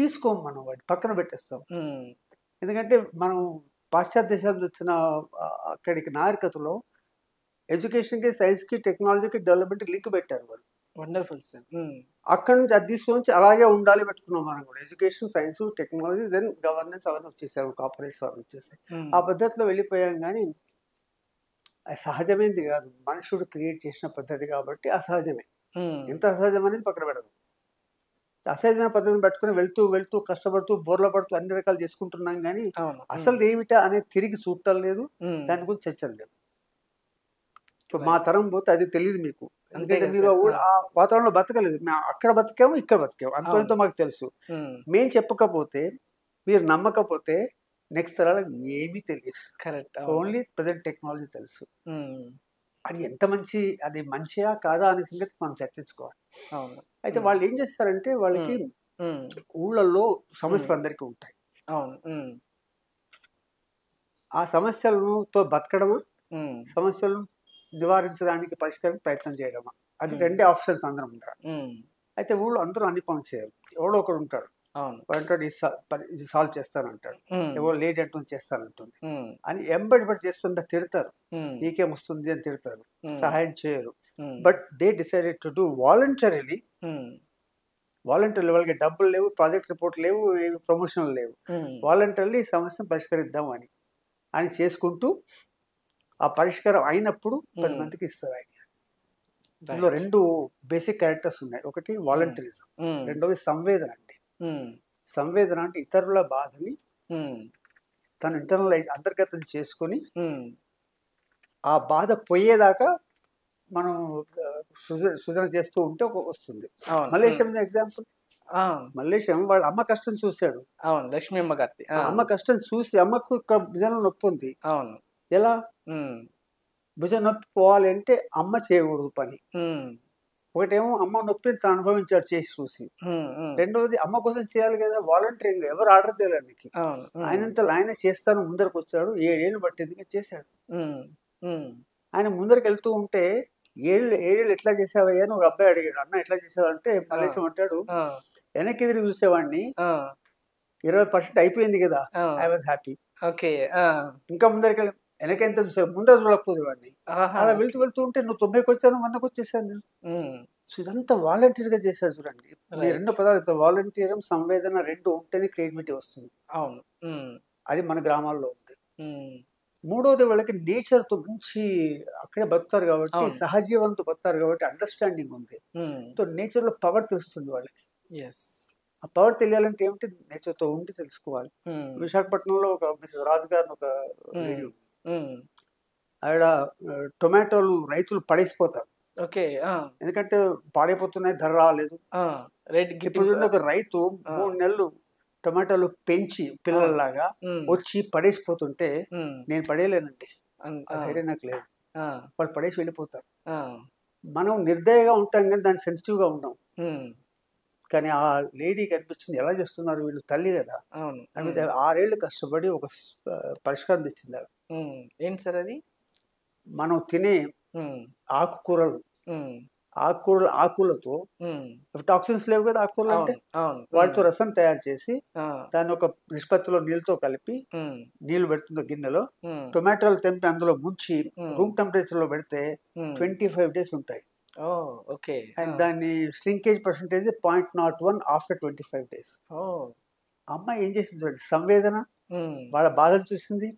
Speaker 3: తీసుకోం, మనం వాటి పక్కన పెట్టేస్తాం. ఎందుకంటే మనం పాశ్చాత్య దేశాలకు వచ్చిన అక్కడికి నాగరికతలో ఎడ్యుకేషన్కి, సైన్స్కి, టెక్నాలజీకి, డెవలప్మెంట్కి లింక్ పెట్టారు వాళ్ళు.
Speaker 2: Wonderful sir.
Speaker 3: అక్కడ నుంచి అది తీసుకొని అలాగే ఉండాలి పెట్టుకున్నాం మనం కూడా. Education, science, technology, then governance అవన్నీ వచ్చేసారు, కార్పొరేట్స్ అవన్నీ వచ్చేసాయి. ఆ పద్ధతిలో వెళ్ళిపోయాం. కానీ అది సహజమైనది కాదు, మనుషుడు క్రియేట్ చేసిన పద్ధతి కాబట్టి అసహజమే. ఎంత అసహజం అనేది పక్కన పెడదు. అసహజమైన పద్ధతిని పెట్టుకుని వెళ్తూ వెళ్తూ కష్టపడుతూ బోర్ల పడుతూ అన్ని రకాలు చేసుకుంటున్నాం. కానీ అసలు ఏమిటా అనేది తిరిగి చూడటం లేదు, దాని గురించి చర్చలు లేవు. ఇప్పుడు మా తరం పోతే అది తెలియదు మీకు, ఎందుకంటే మీరు ఆ వాతావరణంలో బతకలేదు. మేము అక్కడ బతికాము, ఇక్కడ బతికాము, అంతో ఎంతో మాకు తెలుసు. మేము చెప్పకపోతే, మీరు నమ్మకపోతే నెక్స్ట్ తరాలకు ఏమీ తెలియదు.
Speaker 2: కరెక్ట్.
Speaker 3: ఓన్లీ ప్రజెంట్ టెక్నాలజీ తెలుసు. అది ఎంత మంచి, అది మంచియా కాదా అనే సంగతి మనం చర్చించుకోవాలి. అయితే వాళ్ళు ఏం చేస్తారంటే, వాళ్ళకి ఊళ్ళల్లో సమస్యలు అందరికీ ఉంటాయి.
Speaker 2: అవును.
Speaker 3: ఆ సమస్యలతో బతకడమా, సమస్యలను నివారించడానికి పరిష్కారం ప్రయత్నం చేయడమా, అది రెండే ఆప్షన్స్ అందరం ఉంటారు. అయితే ఊళ్ళో అందరూ అన్ని పనులు చేయరు. ఎవడో ఒకడు ఉంటాడు,
Speaker 2: అవును.
Speaker 3: వాడు ఇది సాల్వ్ చేస్తానంటాడు, ఎవరో లేట్ అంటుంది చేస్తానంటుంది అని ఎంబడి చేస్తుంటే తిడతారు, నీకేం వస్తుంది అని తిడతారు, సహాయం చేయరు. But they decided to do voluntarily. వాలంటీర్లు వాళ్ళకి డబ్బులు లేవు, ప్రాజెక్ట్ రిపోర్ట్ లేవు, ప్రమోషన్లు లేవు, వాలంటీర్లు ఈ సమస్యను పరిష్కరిద్దాం అని చేసుకుంటూ ఆ పరిష్కారం అయినప్పుడు 10 మందికి ఇస్తారు ఆయన. ఇందులో 2 బేసిక్ క్యారెక్టర్స్ ఉన్నాయి. ఒకటి వాలంటీరిజం, రెండవది సంవేదన అండి. సంవేదన అంటే ఇతరుల బాధని తను ఇంటర్నలైజ్ అంతర్గతం చేసుకొని ఆ బాధ పోయేదాకా మనం సృజన చేస్తూ ఉంటే వస్తుంది. Malaysia example. మలేషియా వాళ్ళ అమ్మ కష్టం చూశాడు.
Speaker 2: అవును, లక్ష్మీ అమ్మ గారి
Speaker 3: అమ్మ కష్టం చూసి అమ్మకు ఇక్కడ భుజంలో నొప్పి ఉంది.
Speaker 2: అవును.
Speaker 3: ఎలా భుజం నొప్పి పోవాలి అంటే అమ్మ చేయకూడదు పని. ఒకటేమో అమ్మ నొప్పిని తను అనుభవించాడు చేసి చూసి, రెండవది అమ్మ కోసం చేయాలి కదా, వాలంటీరింగ్ ఎవరు ఆర్డర్ చేయడానికి. ఆయనంతలో ఆయన చేస్తాను ముందరకు వచ్చాడు, 7 ఏళ్ళు పట్టింది చేశాడు. ఆయన ముందరికి వెళ్తూ ఉంటే 7 ఏళ్ళు ఎట్లా చేసావయ్యా అని ఒక అబ్బాయి అడిగాడు. అన్న ఎట్లా చేసావంటే మలేషియా అంటాడు, వెనక్కి ఎదురు చూసేవాడిని, 20% అయిపోయింది కదా, ఐ వాజ్ హ్యాపీ. ఇంకా ముందరికి వెనక ఎంత చూసావు, ముందర చూడకపోదు వాడిని. అలా వెళ్తూ ఉంటే నువ్వు 90కి వచ్చాను, 100కి వచ్చేసాను నేను. సో ఇదంతా వాలంటీర్ గా చేశాడు. చూడండి, ఈ 2 పదాలు వాలంటీరం, సంవేదన 2 ఉంటేనే క్రియేటివిటీ వస్తుంది.
Speaker 2: అవును,
Speaker 3: అది మన గ్రామాల్లో ఉంది. మూడోది వాళ్ళకి నేచర్తో మంచి అక్కడే బతుకుతారు కాబట్టి, సహజీవనంతో బతుకుతారు కాబట్టి అండర్స్టాండింగ్ ఉంది. సో నేచర్లో పవర్ తెలుస్తుంది వాళ్ళకి. ఆ పవర్ తెలియాలంటే ఏమిటి, నేచర్తో ఉండి తెలుసుకోవాలి. విశాఖపట్నంలో ఒక మిస్సెస్ రాజు గారిని ఒక లేడీ ఉంది. ఆవిడ టొమాటోలు రైతులు పడేసిపోతారు, ఎందుకంటే పాడైపోతున్నాయి, ధర రాలేదు. ఇప్పుడు ఒక రైతు 3 నెలలు టొమాటోలు పెంచి పిల్లల్లాగా వచ్చి పడేసిపోతుంటే నేను పడేయలేనండి, ధైర్యం నాకు లేదు. వాళ్ళు పడేసి వెళ్ళిపోతారు. మనం నిర్దయగా ఉంటాం కానీ దాన్ని సెన్సిటివ్గా ఉన్నాం. కానీ ఆ లేడీకి అనిపించింది, ఎలా చేస్తున్నారు వీళ్ళు, తల్లి కదా. 6 ఏళ్ళు కష్టపడి ఒక పరిష్కారం తెచ్చింది.
Speaker 2: ఏంటి సార్ అది?
Speaker 3: మనం తినే ఆకుకూరలు, ఆకులతో టాక్సిన్స్ లేవు కదా ఆకుకూరలు అంటే, వాటితో రసం తయారు చేసి దాన్ని ఒక నిష్పత్తిలో నీళ్ళతో కలిపి, నీళ్లు పెడుతుంది గిన్నెలో, టొమాటోలు తెంపి అందులో ముంచి రూమ్ టెంపరేచర్ లో పెడితే 25 days ఉంటాయి. అండ్ దాన్ని శ్రింకేజ్ పర్సెంటేజ్ 0.01 ఆఫ్టర్ 25 days. అమ్మాయి ఏం చేసింది చూడండి, సంవేదన, వాళ్ళ బాధలు చూసింది,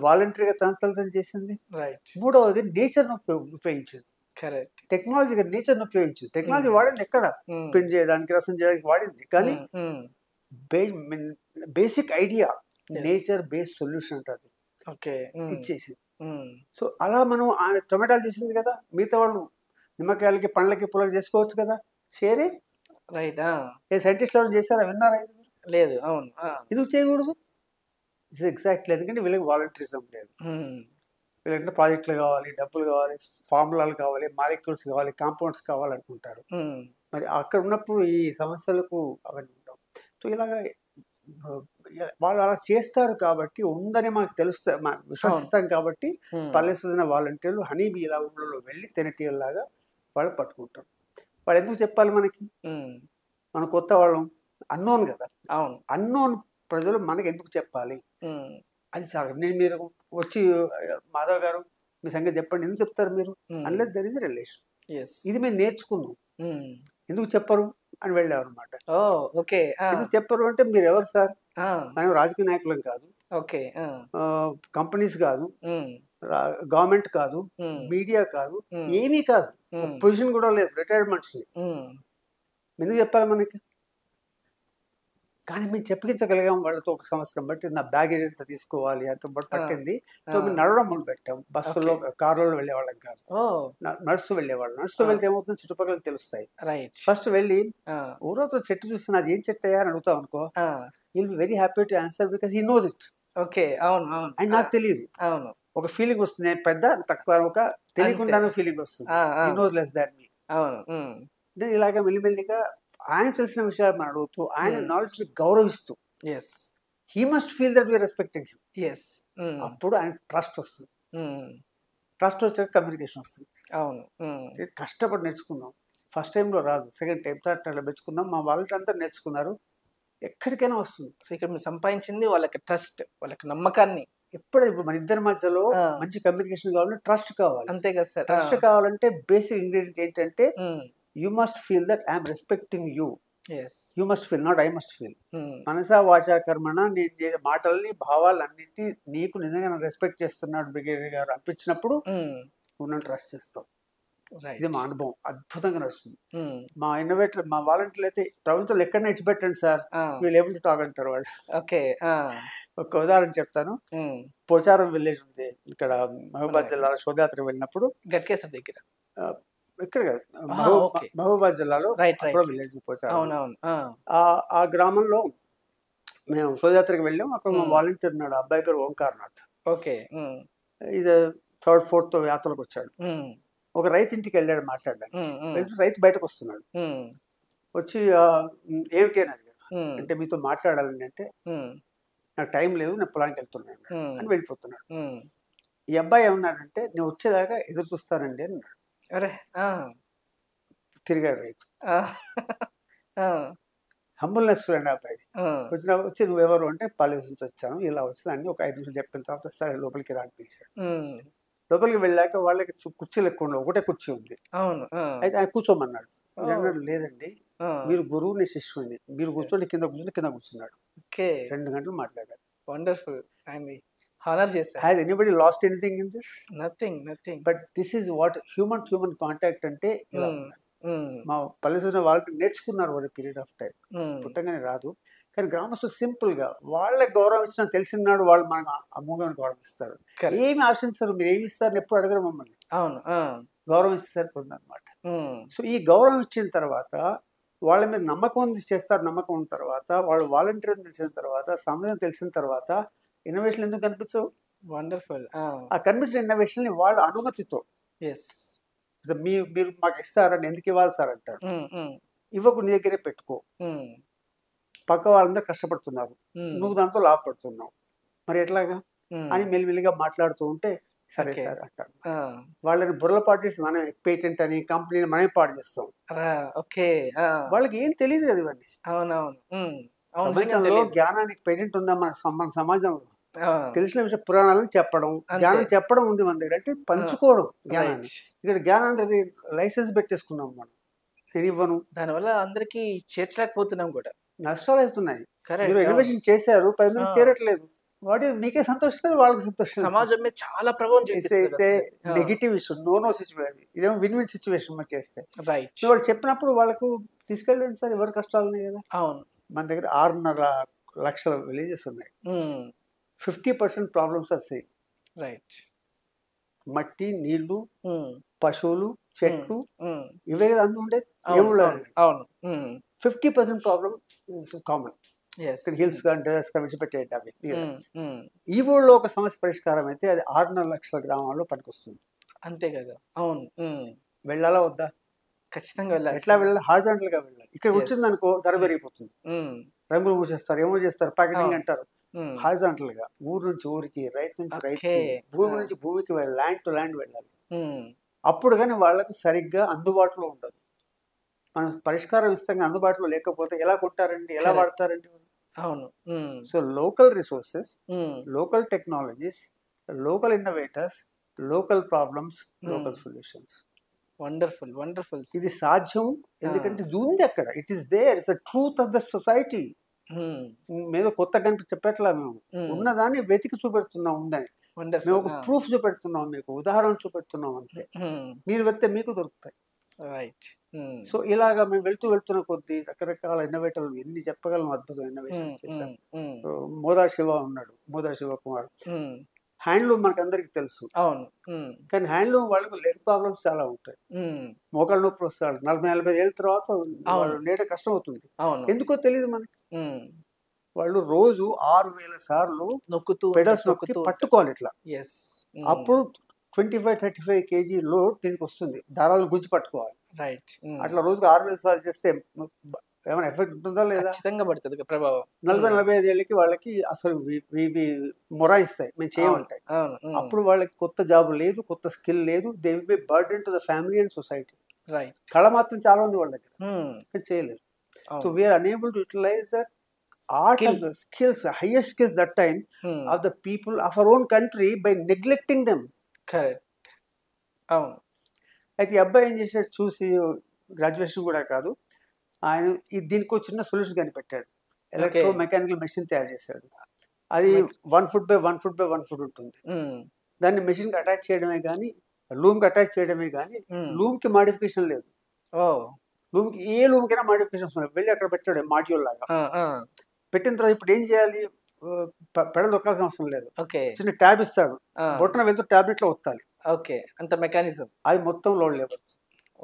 Speaker 3: వాలంటరీగా తన చేసింది. మూడవది నేచర్ ఉపయోగించింది, టెక్నాలజీ నేచర్ ఉపయోగించింది. టెక్నాలజీ వాడింది ఎక్కడ, పిండి చేయడానికి, రసం చేయడానికి వాడింది, కానీ basic idea nature based solution అంటారు, ఇచ్చేసింది. సో అలా మనం టొమాటోలు చేసింది కదా, మిగతా వాళ్ళు నిమ్మకాయలకి, పండ్లకి, పుల్లకి చేసుకోవచ్చు కదా. షేరే
Speaker 2: రైట్.
Speaker 3: ఏ సైంటిస్ట్ ఎవరు చేశారా, విన్నారా?
Speaker 2: లేదు. అవును,
Speaker 3: ఇది చేయకూడదు. ఇది ఎగ్జాక్ట్లీ, ఎందుకంటే వీళ్ళకి వాలంటీరిజం లేదు. వీళ్ళంటే ప్రాజెక్టులు కావాలి, డబ్బులు కావాలి, ఫార్ములాలు కావాలి, మాలిక్యూల్స్ కావాలి, కాంపౌండ్స్ కావాలనుకుంటారు. మరి అక్కడ ఉన్నప్పుడు ఈ సమస్యలకు అవన్నీ ఉండవు. సో ఇలాగ వాళ్ళు అలా చేస్తారు కాబట్టి ఉందని మనకు తెలుస్తా, విశ్వసిస్తాం కాబట్టి పల్లెసూదిన వాలంటీర్లు హనీబీ ఇలా ఊళ్ళో వెళ్ళి తెనటీయల్లాగా వాళ్ళు పట్టుకుంటారు. వాళ్ళు ఎందుకు చెప్పాలి మనకి, మన కొత్త వాళ్ళం, అన్నోన్ కదా. అన్నోన్ ప్రజలు మనకి ఎందుకు చెప్పాలి, అది చాలా. మీరు వచ్చి మాధవ్ గారు మీ సంగతి చెప్పండి, ఎందుకు చెప్తారు మీరు, అన్లెస్ దర్ ఇస్ రిలేషన్. ఇది మేము నేర్చుకున్నాం, ఎందుకు చెప్పరు అని వెళ్ళారు అనమాట. ఎందుకు చెప్పరు అంటే, మీరు ఎవరు సార్, మనం రాజకీయ నాయకులం కాదు, కంపెనీస్ కాదు, గవర్నమెంట్ కాదు, మీడియా కాదు, ఏమీ కాదు, పొజిషన్ కూడా లేదు, రిటైర్డ్ మనిషి, ఎందుకు చెప్పాలి మనకి. కానీ మేము చెప్పించగలిగాం వాళ్ళతో. 1 సంవత్సరం బట్టి నా బ్యాగేజ్ ఎంత తీసుకోవాలి అంత పట్టింది. మేము నడవడం మొదలు పెట్టాం. బస్సులో, కార్లలో వెళ్ళేవాళ్ళం కాదు, నడుస్తూ వెళ్ళేవాళ్ళం. నడుస్తూ వెళ్తే ఏమవుతుంది, చుట్టుపక్కల తెలుస్తాయి. ఫస్ట్ వెళ్ళి ఊరోతో చెట్టు చూస్తే అది ఏం చెట్టు అయ్యా అని అడుగుతాం అనుకో, will be very happy to answer because he knows it. And నాకు తెలియదు, ఒక ఫీలింగ్ వస్తుంది, నేను పెద్ద తక్కువ, ఒక తెలియకుండానే ఫీలింగ్ వస్తుంది. హీ నోస్ లెస్ దాన్ మీ. ఇలాగ మెల్లిమెల్లిగా ఆయన తెలిసిన విషయాలు మనం అడుగుతూ, ఆయన నాలెడ్జ్ ని గౌరవిస్తూ, he must feel that we're respecting him.
Speaker 2: Yes.
Speaker 3: అప్పుడు ఆయన ట్రస్ట్ వస్తుంది. ట్రస్ట్ వచ్చాక కమ్యూనికేషన్ వస్తుంది.
Speaker 2: అవును.
Speaker 3: కష్టపడి నేర్చుకున్నాం. ఫస్ట్ టైంలో రాదు, సెకండ్ టైం థర్డ్ టైంలో మెచ్చుకున్నాం. మా వాళ్ళంతా నేర్చుకున్నారు. ఎక్కడికైనా వస్తుంది.
Speaker 2: సో ఇక్కడ మీరు సంపాదించింది వాళ్ళకి ట్రస్ట్, వాళ్ళకి నమ్మకాన్ని.
Speaker 3: ఎప్పుడైతే మన ఇద్దరి మధ్యలో మంచి కమ్యూనికేషన్ కావాలంటే ట్రస్ట్ కావాలి.
Speaker 2: అంతే కదా సార్.
Speaker 3: ట్రస్ట్ కావాలంటే బేసిక్ ఇంగ్రీడియంట్ ఏంటంటే you must feel that I'm respecting you. You must feel, not I must feel. మనసా వాచా కర్మణ, నేను మాటల్ని భావాలన్నింటి నీకు నిజంగా రెస్పెక్ట్ చేస్తున్నాడు బ్రిగేడియర్ గారు అనిపించినప్పుడు నువ్వు ట్రస్ట్ చేస్తావు. ఇది మా అనుభవం, అద్భుతంగా నడుస్తుంది. మా ఇన్నోవేటర్, మా వాలంటీర్లు అయితే ప్రపంచంలో ఎక్కడ ఇచ్చిపెట్టండి సార్, వీళ్ళు ఏబుల్ టు టాక్ అంటారు వాళ్ళు.
Speaker 2: ఓకే.
Speaker 3: ఒక ఉదాహరణ చెప్తాను. పోచారం విలేజ్ ఉంది ఇక్కడ మహబూబాద్ జిల్లాలో. శోధయాత్రకు వెళ్ళినప్పుడు
Speaker 2: గట్కేసర్ దగ్గర,
Speaker 3: ఇక్కడ కాదు, మహబూబాద్ జిల్లాలో విలేజ్ పోచారం. ఆ గ్రామంలో మేము శోధయాత్రకు వెళ్ళాం. అక్కడ మా వాలంటీర్ ఉన్నాడు, అబ్బాయి పేరు ఓంకార్నాథ్.
Speaker 2: ఓకే.
Speaker 3: ఇది థర్డ్ ఫోర్త్ యాత్రకు వచ్చాడు. ఒక రైతు ఇంటికి వెళ్ళాడు మాట్లాడడానికి. రైతు బయటకు వస్తున్నాడు. వచ్చి ఏమిటి అని అడిగాడు. అంటే మీతో మాట్లాడాలని అంటే నాకు టైం లేదు, నేను పొలానికి వెళ్తున్నాను అని వెళ్ళిపోతున్నాడు. ఈ అబ్బాయి ఏమన్నాడంటే నేను వచ్చేదాకా ఎదురు చూస్తానండి అన్నాడు.
Speaker 2: అరే
Speaker 3: తిరిగాడు రైతు. హంబుల్నెస్ అండి అబ్బాయి. వచ్చి నువ్వెవరు అంటే పాలేజ్ నుంచి వచ్చాను, ఇలా వచ్చిందని ఒక 5 నిమిషాలు చెప్పిన తర్వాత సరే లోపలికి రా అనిపించాడు. లోపలికి వెళ్ళాక వాళ్ళకి కుర్చీలు ఎక్కువ ఉండవు, ఒకటే కుర్చీ ఉంది. అయితే ఆయన కూర్చోమన్నాడు. అన్నాడు లేదండి, మీరు గురువుని శిష్యుని, మీరు కూర్చోండి. కింద కూర్చున్నాడు. 2 గంటలు మాట్లాడారు.
Speaker 2: వండర్ఫుల్. హానర్ చేశారు.
Speaker 3: Has anybody lost anything in this?
Speaker 2: Nothing.
Speaker 3: But this is what human contact అంటే. ఇలా మా పల్లెటూరు వాళ్ళకి నేర్చుకున్నారు ఒక పీరియడ్ ఆఫ్ టైం. పుట్టగానే రాదు. కానీ గ్రామస్తులు సింపుల్ గా వాళ్ళకి గౌరవం ఇచ్చిన తెలిసినాడు వాళ్ళు మనకు అమోఘంగా గౌరవిస్తారు. ఏమి ఆశించారు, మీరు ఏమి ఇస్తారని ఎప్పుడు అడగరు మమ్మల్ని. గౌరవం ఇస్తే సరిపోతుంది అనమాట. సో ఈ గౌరవం ఇచ్చిన తర్వాత వాళ్ళ మీద నమ్మకం ఉంది చేస్తారు. నమ్మకం ఉన్న తర్వాత వాళ్ళు వాలంటీర్ తెలిసిన తర్వాత, సమయం తెలిసిన తర్వాత ఇన్నోవేషన్ ఎందుకు కనిపించవు?
Speaker 2: వండర్ఫుల్.
Speaker 3: ఆ కనిపించిన ఇన్నోవేషన్ ని వాళ్ళ అనుమతితో మీరు మాకు ఇస్తారని ఎందుకు ఇవ్వాలి సార్ అంటాడు. ఇవ్వకు, నీ దగ్గరే పెట్టుకో. పక్క వాళ్ళందరూ కష్టపడుతున్నారు, నువ్వు దాంతో లాభపడుతున్నావు, మరి ఎట్లాగా అని మెల్లిమెల్లిగా మాట్లాడుతూ ఉంటే సరే సార్ అంటారు. వాళ్ళని బుర్రలు పాటు చేసి మనం పేటెంట్ అని కంపెనీని మనమే పాటు చేస్తాం. వాళ్ళకి ఏం తెలియదు కదా ఇవన్నీ. ప్రపంచంలో జ్ఞానానికి పేటెంట్ ఉందా మన సమాజంలో? తెలిసిన విషయం పురాణాలను చెప్పడం, జ్ఞానం చెప్పడం ఉంది మన దగ్గర, అంటే పంచుకోవడం జ్ఞానాన్ని. ఇక్కడ జ్ఞానాన్ని లైసెన్స్ పెట్టేసుకున్నాం మనం, నేను ఇవ్వను.
Speaker 2: దానివల్ల అందరికి చేర్చలేకపోతున్నాం కూడా,
Speaker 3: నష్టాలు అవుతున్నాయి. మీరు ఇన్నోవేషన్ చేశారు, 10 మంది చేరట్లేదు. వాటి మీకే సంతోషం లేదు, వాళ్ళకి సంతోషం.
Speaker 2: సమాజం మీద చాలా ప్రభావం చూపిస్తుంది.
Speaker 3: Negative issue, no situation. ఇదేమో విన్ సిచ్యువేషన్ మనం చేస్తే. వాళ్ళు చెప్పినప్పుడు వాళ్ళకు తీసుకెళ్ళండి సార్, ఎవరి కష్టాలు ఉన్నాయి కదా.
Speaker 2: అవును,
Speaker 3: మన దగ్గర 6.5 లక్షల విలేజెస్ ఉన్నాయి. 50% ప్రాబ్లమ్స్ ఆర్ సేమ్. మట్టి, నీళ్లు, పశువులు, చెట్లు, ఇవే కదా అందు ఉండేది. ఏముండదు. 50% ప్రాబ్లం కామన్. హిల్స్ కానీ డెజర్ట్స్ కానీ విడిచిపెట్టేయండి అవి. ఈ ఊళ్ళో ఒక సమస్య పరిష్కారం అయితే అది 6.5 లక్షల గ్రామాల్లో పనికొస్తుంది.
Speaker 2: అంతే కదా. అవును.
Speaker 3: వెళ్ళాలా వద్దా?
Speaker 2: ఖచ్చితంగా వెళ్ళాలి.
Speaker 3: ఎట్లా వెళ్ళాలి? హారిజాంటల్ గా వెళ్ళాలి. ఇక్కడ వచ్చింది అనుకో ధర పెరిగిపోతుంది, రంగులు పూసేస్తారు, ఏమో చేస్తారు, ప్యాకెటింగ్ అంటారు. హారిజాంటల్ గా ఊరు నుంచి ఊరికి, రైతు నుంచి రైతుకి, భూమి నుంచి భూమికి వెళ్ళాలి, ల్యాండ్ టు ల్యాండ్ వెళ్ళాలి. అప్పుడు కానీ వాళ్ళకు సరిగ్గా అందుబాటులో ఉండదు. మనం పరిష్కారం ఇస్తాం, అందుబాటులో లేకపోతే ఎలా కొంటారండి, ఎలా వాడతారండి?
Speaker 2: అవును.
Speaker 3: So local resources, local technologies, local innovators, local problems, local solutions.
Speaker 2: Wonderful.
Speaker 3: ఇది సాధ్యం, ఎందుకంటే ఉంది అక్కడ. It is there, it's the truth of the society. మీద కొత్త కనిపి చెప్పట్లా, మేము ఉన్నదాన్ని వెతికి చూపెడుతున్నాం ఉందని. మేము ఒక ప్రూఫ్ చూపెడుతున్నాం, మీకు ఉదాహరణ చూపెడుతున్నాం అంతే. మీరు వెళ్తే మీకు దొరుకుతాయి. సో ఇలాగా మేము వెళ్తున్న కొద్దీ రకరకాల ఇన్నోవేటర్లు ఎన్ని చెప్పగలం, అద్భుతం ఇన్నోవేషన్ చేశాం. మోదా శివ ఉన్నాడు, మోదా శివ కుమార్. హ్యాండ్లూమ్ మనకు అందరికి తెలుసు, కానీ హ్యాండ్లూమ్ వాళ్ళకు లెగ్ ప్రాబ్లమ్స్ చాలా ఉంటాయి. మోకాళ్ళ నొప్పి వస్తాడు 40-45 ఏళ్ళ తర్వాత నేట కష్టం అవుతుంది. ఎందుకో తెలియదు మనకి. వాళ్ళు రోజు 6000 సార్లు పెడల్స్ నొక్కి పట్టుకోవాలి ఇట్లా. అప్పుడు 25-35 kg లోడ్ దీనికి వస్తుంది, దారాలను గుంజి పట్టుకోవాలి. అట్లా రోజుకు 6000 సార్లు చేస్తే ఏమైనా ఎఫెక్ట్ ఉంటుందా లేదా?
Speaker 2: ఖచ్చితంగా పడుతుంది ప్రభావం.
Speaker 3: 40-45 ఏళ్ళకి వాళ్ళకి అసలు మొరాయిస్తాయి, మేము చేయమంటాయి. అప్పుడు వాళ్ళకి కొత్త జాబ్ లేదు, కొత్త స్కిల్ లేదు, they will be burden to the family and society.
Speaker 2: Right.
Speaker 3: కళ మాత్రం చాలా ఉంది వాళ్ళ దగ్గర, కానీ చేయలేరు. So we're unable to utilize that art of the skills, highest skills that time of the people of our own country by neglecting them.
Speaker 2: Correct. అవును.
Speaker 3: అయితే ఈ అబ్బాయి ఏం చేశాడు, చూసి గ్రాడ్యుయేషన్ కూడా కాదు, ఆయన దీనికి ఒక చిన్న సొల్యూషన్ కనిపెట్టాడు. ఎలక్ట్రో మెకానికల్ మెషిన్ తయారు చేశాడు. అది 1 foot by 1 foot by 1 foot ఉంటుంది. దాన్ని మెషిన్కి అటాచ్ చేయడమే కానీ, లూమ్కి అటాచ్ చేయడమే కానీ, లూమ్కి మాడిఫికేషన్ లేదు. లూమ్కి ఏ లూమ్కైనా మాడిఫికేషన్ వస్తుంది. వెళ్ళి అక్కడ పెట్టాడు మాడ్యూల్ లాగా. పెట్టిన తర్వాత ఇప్పుడు ఏం చేయాలి, పెడలు దొక్కాల్సిన అవసరం లేదు. చిన్న ట్యాబ్ ఇస్తాడు, బొట్టన వెళ్తూ టాబ్లెట్ లో ఒత్తాలి.
Speaker 2: అంత మెకానిజం.
Speaker 3: అది మొత్తం load labour.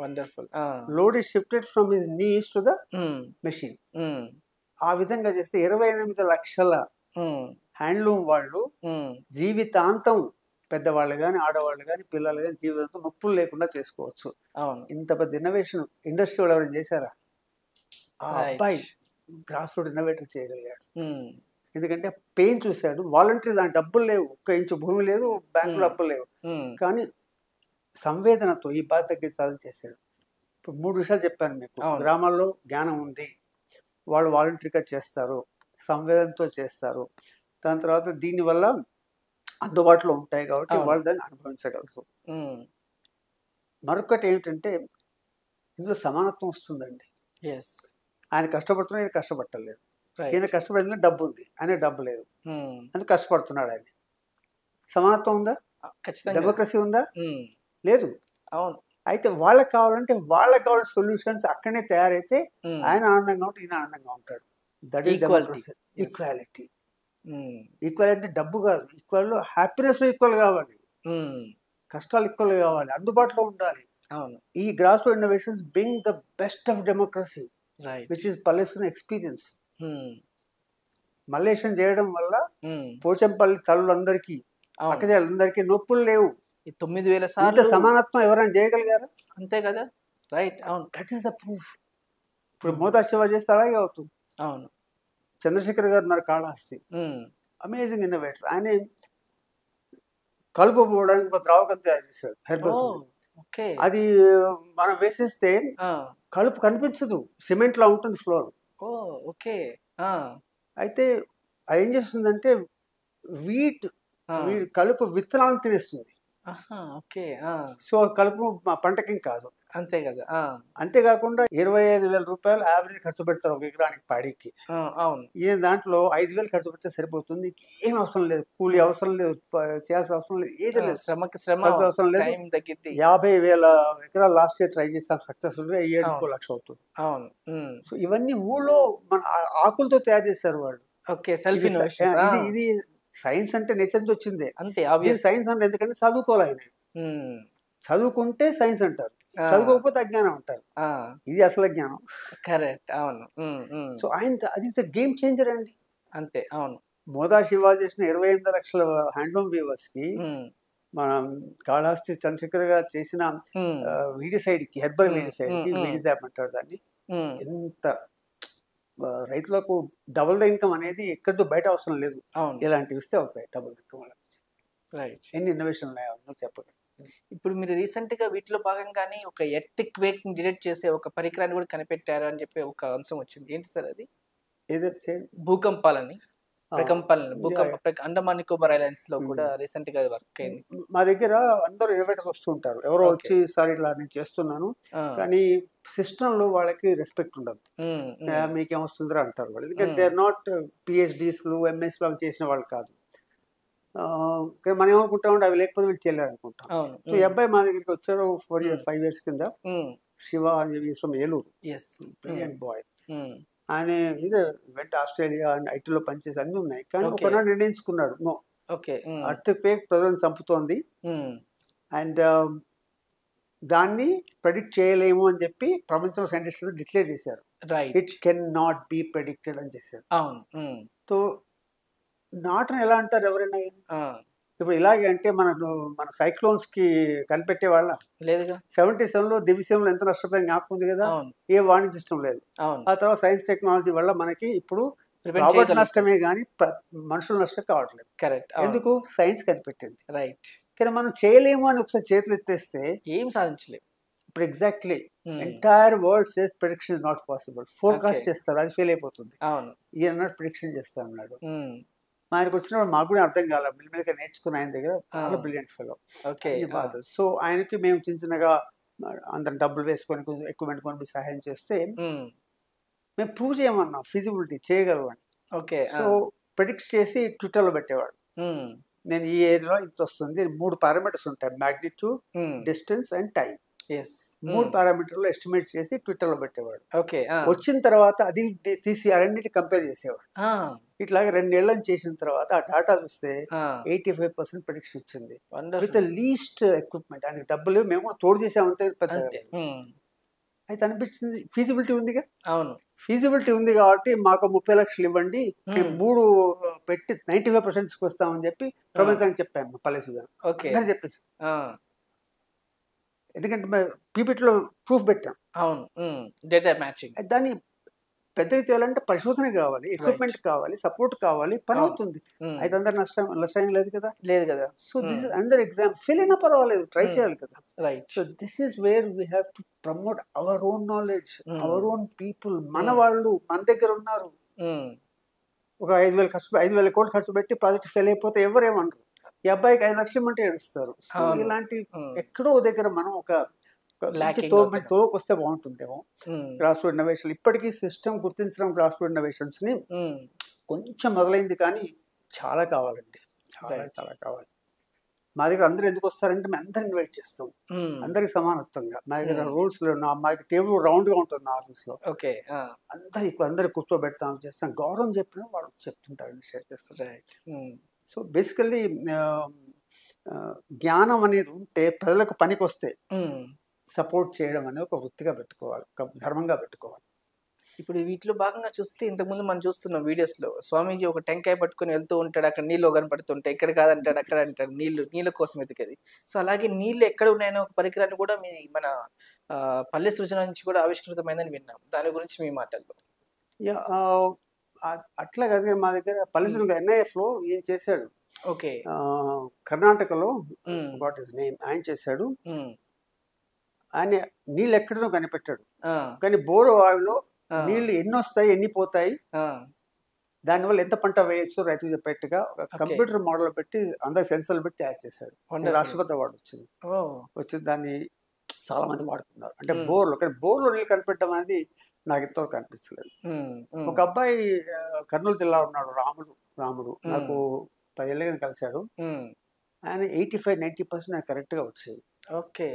Speaker 2: Wonderful.
Speaker 3: Load is shifted from his knees to the machine. ఆ విధంగా చేస్తే 28 లక్షల హ్యాండ్లూమ్ వాళ్ళు జీవితాంతం, పెద్దవాళ్ళు కానీ ఆడవాళ్ళు కానీ పిల్లలు కానీ జీవితాంతం నొప్పులు లేకుండా చేసుకోవచ్చు. ఇంత పెద్ద ఇన్నోవేషన్ ఇండస్ట్రీ వాళ్ళు ఎవరైనా చేశారా? ఆ అబ్బాయి గ్రాస్ రూట్ ఇన్నోవేటర్ చేయగలిగాడు. ఎందుకంటే పెయిన్ చూశాడు, వాలంటరీ, దాని డబ్బులు లేవు, 1 ఇంచు భూమి లేదు, బ్యాంకు డబ్బులు లేవు, కానీ సంవేదనతో ఈ బాధ తగ్గించాలని చేశాడు. ఇప్పుడు 3 విషయాలు చెప్పాను మీకు. గ్రామాల్లో జ్ఞానం ఉంది, వాళ్ళు వాలంటరీగా చేస్తారు, సంవేదనతో చేస్తారు, దాని తర్వాత దీనివల్ల అందుబాటులో ఉంటాయి కాబట్టి వాళ్ళు దాన్ని అనుభవించగలరు. మరొకటి ఏమిటంటే ఇందులో సమానత్వం వస్తుందండి. ఆయన కష్టపడుతున్నా, ఈయన కష్టపడలేదు. ఈయన కష్టపడేందులో డబ్బు ఉంది, ఆయన డబ్బు లేదు, అందుకు కష్టపడుతున్నాడు. ఆయన సమానత్వం ఉందా? డెమోక్రసీ ఉందా? లేదు. అయితే వాళ్ళకి కావాలంటే వాళ్ళకి కావాల్సిన సొల్యూషన్స్ అక్కడనే తయారైతే ఆయన ఆనందంగా ఉంటే ఈయన ఆనందంగా ఉంటాడు. That is democracy. Equality. Equality డబ్బు కాదు, ఈక్వల్ హ్యాపీనెస్ ఈక్వల్ కావాలి, కష్టాలు ఈక్వల్ కావాలి, అందుబాటులో ఉండాలి. ఈ grass root innovations bring the best of democracy, which is పల్లెసూరు ఎక్స్పీరియన్స్. మల్లేశం చేయడం వల్ల పోచంపల్లి తల్లులందరికీ, అక్కజలందరికీ నొప్పులు లేవు.
Speaker 2: 9000 సార్లు
Speaker 3: సమానత్వం ఎవరైనా చేయగలిగారా?
Speaker 2: అంతే కదా. రైట్. అవును.
Speaker 3: That is the proof. ఇప్పుడు మోదా శివ చేస్తే అలాగే అవుతుంది.
Speaker 2: అవును.
Speaker 3: చంద్రశేఖర్ గారు ఉన్నారు, కాళహస్తి, అమేజింగ్ ఇన్నోవేటర్. ఆయన కలుపు పోవడానికి ఒక ద్రావకం తయారు చేశాడు, హెర్బల్. అది మనం వేసేస్తే కలుపు కనిపించదు, సిమెంట్ లా ఉంటుంది ఫ్లోర్. అయితే అది ఏం చేస్తుందంటే కలుపు విత్తనాలను తినేస్తుంది. సో కలుపు పంటకి కాదు.
Speaker 2: అంతే కదా.
Speaker 3: అంతేకాకుండా 25,000 రూపాయలు యావరేజ్ ఖర్చు పెడతారు 1 ఎకరానికి పాడికి. ఈయన దాంట్లో 5,000 ఖర్చు పెడితే సరిపోతుంది. ఏం అవసరం లేదు, కూలీ అవసరం లేదు, చేయాల్సిన అవసరం లేదు, ఏది లేదు, శ్రమ అవసరం లేదు. 50,000 ఎకరాలు లాస్ట్ ఇయర్ ట్రై చేస్తాం, సక్సెస్ఫుల్ గా 7 లక్ష అవుతుంది. సో ఇవన్నీ ఊళ్ళో మన ఆకులతో తయారు చేశారు వాళ్ళు. ఇది సైన్స్ అంటే నేచర్ నుంచి వచ్చిందే. సైన్స్ అంటే ఎందుకంటే చదువుకోవాలి ఆయన. చదువుకుంటే సైన్స్ అంటారు, చదువుకోకపోతే అజ్ఞానం అంటారు. ఇది అసలు జ్ఞానం.
Speaker 2: కరెక్ట్. అవును.
Speaker 3: సో ఆయన అది గేమ్ చేంజర్ అండి.
Speaker 2: అంతే. అవును.
Speaker 3: మోదా శివ చేసిన 28 లక్షల హ్యాండ్లూమ్ వీవర్స్ కి, మనం కాళహస్తి చంద్రశేఖర్ గారు చేసిన వీడిసైడ్ కి, హెర్బల్ వీడిసైడ్ కి, వీడిసాప్ అంటారు దాన్ని, ఎంత రైతులకు డబుల్ ద ఇన్కమ్ అనేది ఎక్కడితో బయట అవసరం లేదు. ఇలాంటివి ఇస్తే అవుతాయి డబుల్ ఇన్కమ్. ఎన్ని ఇన్నోవేషన్ ఉన్నాయో చెప్పండి.
Speaker 2: ఇప్పుడు మీరు రీసెంట్ గా వీటిలో భాగంగానే ఒక ఎర్త్క్వేక్ వేక్ డిటెక్ట్ చేసే ఒక పరికరాన్ని కూడా కనిపెట్టారు అని చెప్పి ఒక అంశం వచ్చింది. ఏంటి సార్ అది? భూకంపాలని, అండమాన్ నికోబార్ ఐలాండ్స్ లో కూడా రీసెంట్ గా వర్క్ అయింది.
Speaker 3: మా దగ్గర అందరూ ఇన్నోవేటర్స్ వస్తుంటారు, ఎవరో వచ్చి సార్ ఇట్లా నేను చేస్తున్నాను, కానీ సిస్టమ్ లో వాళ్ళకి రెస్పెక్ట్ ఉండదు. మీకేం వస్తుందిరా అంటారు వాళ్ళు, ఎందుకంటే they are not PhDs MS లో చేసిన వాళ్ళు కాదు. మనం ఏమనుకుంటామంటే అవి లేకపోతే వీళ్ళు చేయలేరు అనుకుంటాం. సో ఈ అబ్బాయి మా దగ్గరికి వచ్చారు 5 years కింద, Shiva from Eluru, brilliant boy. ఆయన ఇది వెంట ఆస్ట్రేలియా అండ్ ఐటీలో పనిచేసి అన్ని ఉన్నాయి, కానీ ఒకనాడు నిర్ణయించుకున్నాడు, నో, ఎర్త్క్వేక్ ప్రజలను చంపుతోంది అండ్ దాన్ని ప్రెడిక్ట్ చేయలేము అని చెప్పి ప్రపంచంలో సైంటిస్టులు డిక్లేర్ చేశారు. It can not be predicted అని చేశారు. సో నాట్ని ఎలా అంటారు ఎవరైనా, ఇప్పుడు ఇలాగే అంటే మన సైక్లోన్స్ కి కనిపెట్టే వాళ్ళ
Speaker 2: లేదుగా.
Speaker 3: 77లో దివిసీమలో ఎంత నష్టపోయింది జ్ఞాపకం ఉంది కదా.
Speaker 2: అవును
Speaker 3: ఏ వార్నింగ్ సిస్టమ్ లేదు.
Speaker 2: అవును.
Speaker 3: ఆ తర్వాత సైన్స్ టెక్నాలజీ వల్ల మనకి ఇప్పుడు
Speaker 2: ప్రివెంట్
Speaker 3: రాబర్ట్
Speaker 2: చేయగలుగుతాం.
Speaker 3: నష్టమే కానీ మనుషుల నష్టం కావట్లేదు.
Speaker 2: కరెక్ట్.
Speaker 3: ఎందుకు? సైన్స్ కనిపెట్టింది.
Speaker 2: రైట్.
Speaker 3: కానీ మనం చేయలేము అని ఒకసారి చేతులు ఎత్తేస్తే
Speaker 2: ఏం సాధించలేము.
Speaker 3: ఇప్పుడు exactly entire world says prediction is not possible. Forecast
Speaker 2: Okay.
Speaker 3: చేస్తారు, అది ఫెయిల్ అయిపోతుంది.
Speaker 2: అవును.
Speaker 3: ఈయన ప్రిడిక్షన్ చేస్తా ఉన్నాడు. ఆయనకు వచ్చినప్పుడు మాకు కూడా అర్థం కాల, మెల్లమెల్లగా నేర్చుకుని ఆయన దగ్గర చాలా బ్రిలియంట్ ఫెలో.
Speaker 2: ఓకే.
Speaker 3: సో ఆయనకి మేము చిన్న చిన్నగా అందరం డబ్బులు వేసుకొని ఎక్విప్మెంట్ కొని సహాయం చేస్తే మేము ప్రూవ్ చేయమన్నాం ఫిజిబిలిటీ చేయగలరు అని.
Speaker 2: ఓకే.
Speaker 3: సో ప్రిడిక్ట్ చేసి ట్విట్టర్లో పెట్టేవాడు. నేను ఈ ఏరియాలో ఇంత వస్తుంది. 3 పారామీటర్స్ ఉంటాయి, మ్యాగ్నిట్యూడ్, డిస్టెన్స్ అండ్ టైం. 3 పారామీటర్లు ఎస్టిమేట్ చేసి ట్విట్టర్లో పెట్టేవాడు.
Speaker 2: ఓకే.
Speaker 3: వచ్చిన తర్వాత అది తీసి అన్నిటి కంపేర్ చేసేవాడు. ఇట్లాగే 2 ఏళ్ళని చేసిన తర్వాత ఆ డాటా చూస్తే 85% ప్రిడిక్షన్ వచ్చింది విత్ లీస్ట్ ఎక్విప్మెంట్. ఆయనకి డబ్బులు మేము కూడా తోడు చేసామంటే పెద్ద. అయితే అనిపించింది ఫీజిబిలిటీ ఉందిగా.
Speaker 2: అవును,
Speaker 3: ఫీజిబిలిటీ ఉంది కాబట్టి మాకు 30 లక్షలు ఇవ్వండి, మేము 3 పెట్టి 95% వస్తామని చెప్పి ప్రపంచానికి చెప్పాము. పల్లెసీజన్ అందరూ చెప్పేసి, ఎందుకంటే పీపీటీలో ప్రూఫ్ పెట్టాం.
Speaker 2: అవును, డేటా మ్యాచింగ్.
Speaker 3: దాన్ని పెద్దగా చేయాలంటే పరిశోధన కావాలి, ఎక్విప్మెంట్ కావాలి, సపోర్ట్ కావాలి, పని అవుతుంది. అయితే అందరు నష్టం లేదు కదా. సో దిస్ ఇస్ అందర్ ఎగ్జామ్. ఫెయిల్ అయినా పర్వాలేదు, ట్రై చేయాలి కదా.
Speaker 2: Right.
Speaker 3: So this is where we have to promote our own knowledge, our own people. మన వాళ్ళు మన దగ్గర ఉన్నారు. ఒక 5,000 కోట్లు ఖర్చు పెట్టి ప్రాజెక్ట్ ఫెయిల్ అయిపోతే ఎవరేమనరు. ఈ అబ్బాయికి 5 లక్షలు అంటే ఏడుస్తారు. సో ఇలాంటి ఎక్కడో దగ్గర మనం ఒక తోకు వస్తే బాగుంటుందేమో. గ్రాస్ రూట్ ఇన్నోవేషన్ ఇప్పటికీ సిస్టమ్ గుర్తించడం గ్రాస్ రూట్ ఇన్నోవేషన్స్ ని కొంచెం మొదలైంది, కానీ చాలా కావాలండి, చాలా కావాలి. మా దగ్గర అందరూ ఎందుకు వస్తారంటే మేము అందరు ఇన్వైట్ చేస్తాం, అందరికి సమానత్వంగా. మా దగ్గర రూల్స్ మాకు టేబుల్ రౌండ్ గా ఉంటుంది నా ఆఫీస్ లో. అందరికి కూర్చోబెడతాం, చేస్తాం. గౌరవం చెప్పినా వాళ్ళు చెప్తుంటారు, షేర్ చేస్తారు. సో బేసికల్లీ జ్ఞానం అనేది ఉంటే ప్రజలకు పనికి వస్తే సపోర్ట్ చేయడం అనేది ఒక వృత్తిగా పెట్టుకోవాలి, ఒక ధర్మంగా పెట్టుకోవాలి.
Speaker 2: ఇప్పుడు వీటిలో భాగంగా చూస్తే ఇంతకుముందు మనం చూస్తున్నాం వీడియోస్ లో స్వామీజీ ఒక టెంకాయ పట్టుకొని వెళ్తూ ఉంటాడు, అక్కడ నీళ్ళు కనపడుతుంటాయి, ఇక్కడ కాదంటాడు, అక్కడ అంటాడు, నీళ్ళ కోసం ఎతికేది. సో అలాగే నీళ్ళు ఎక్కడ ఉన్నాయని ఒక పరికరాన్ని కూడా మన పల్లె సృజన నుంచి కూడా ఆవిష్కృతమైందని విన్నాం. దాని గురించి మీ మాటల్లో.
Speaker 3: అట్లా కదా, మా దగ్గర పల్లె సృజన NIF లో ఏం చేశాడు.
Speaker 2: ఓకే.
Speaker 3: కర్ణాటకలో వాట్ ఇస్ నేమ్ ఆయన చేశాడు. ఆయన నీళ్ళు ఎక్కడనో కనిపెట్టాడు, కానీ బోరు వావిలో నీళ్లు ఎన్ని వస్తాయి, ఎన్ని పోతాయి, దానివల్ల ఎంత పంట వేయచ్చు రైతుకు చెప్పేట్టుగా ఒక కంప్యూటర్ మోడల్ పెట్టి అందరికి సెన్సర్లు పెట్టి తయారు చేశాడు. రాష్ట్రపతి అవార్డు వచ్చింది. దాన్ని చాలా మంది వాడుతున్నారు. అంటే బోర్లో, కానీ బోర్లో నీళ్ళు కనిపెట్టడం అనేది నాకు ఇంతవరకు కనిపించలేదు. ఒక అబ్బాయి కర్నూలు జిల్లా ఉన్నాడు, రాముడు. నాకు 10 ఏళ్ళగా కలిశాడు. ఆయన 85-90% నాకు కరెక్ట్గా వచ్చేది.
Speaker 2: ఓకే.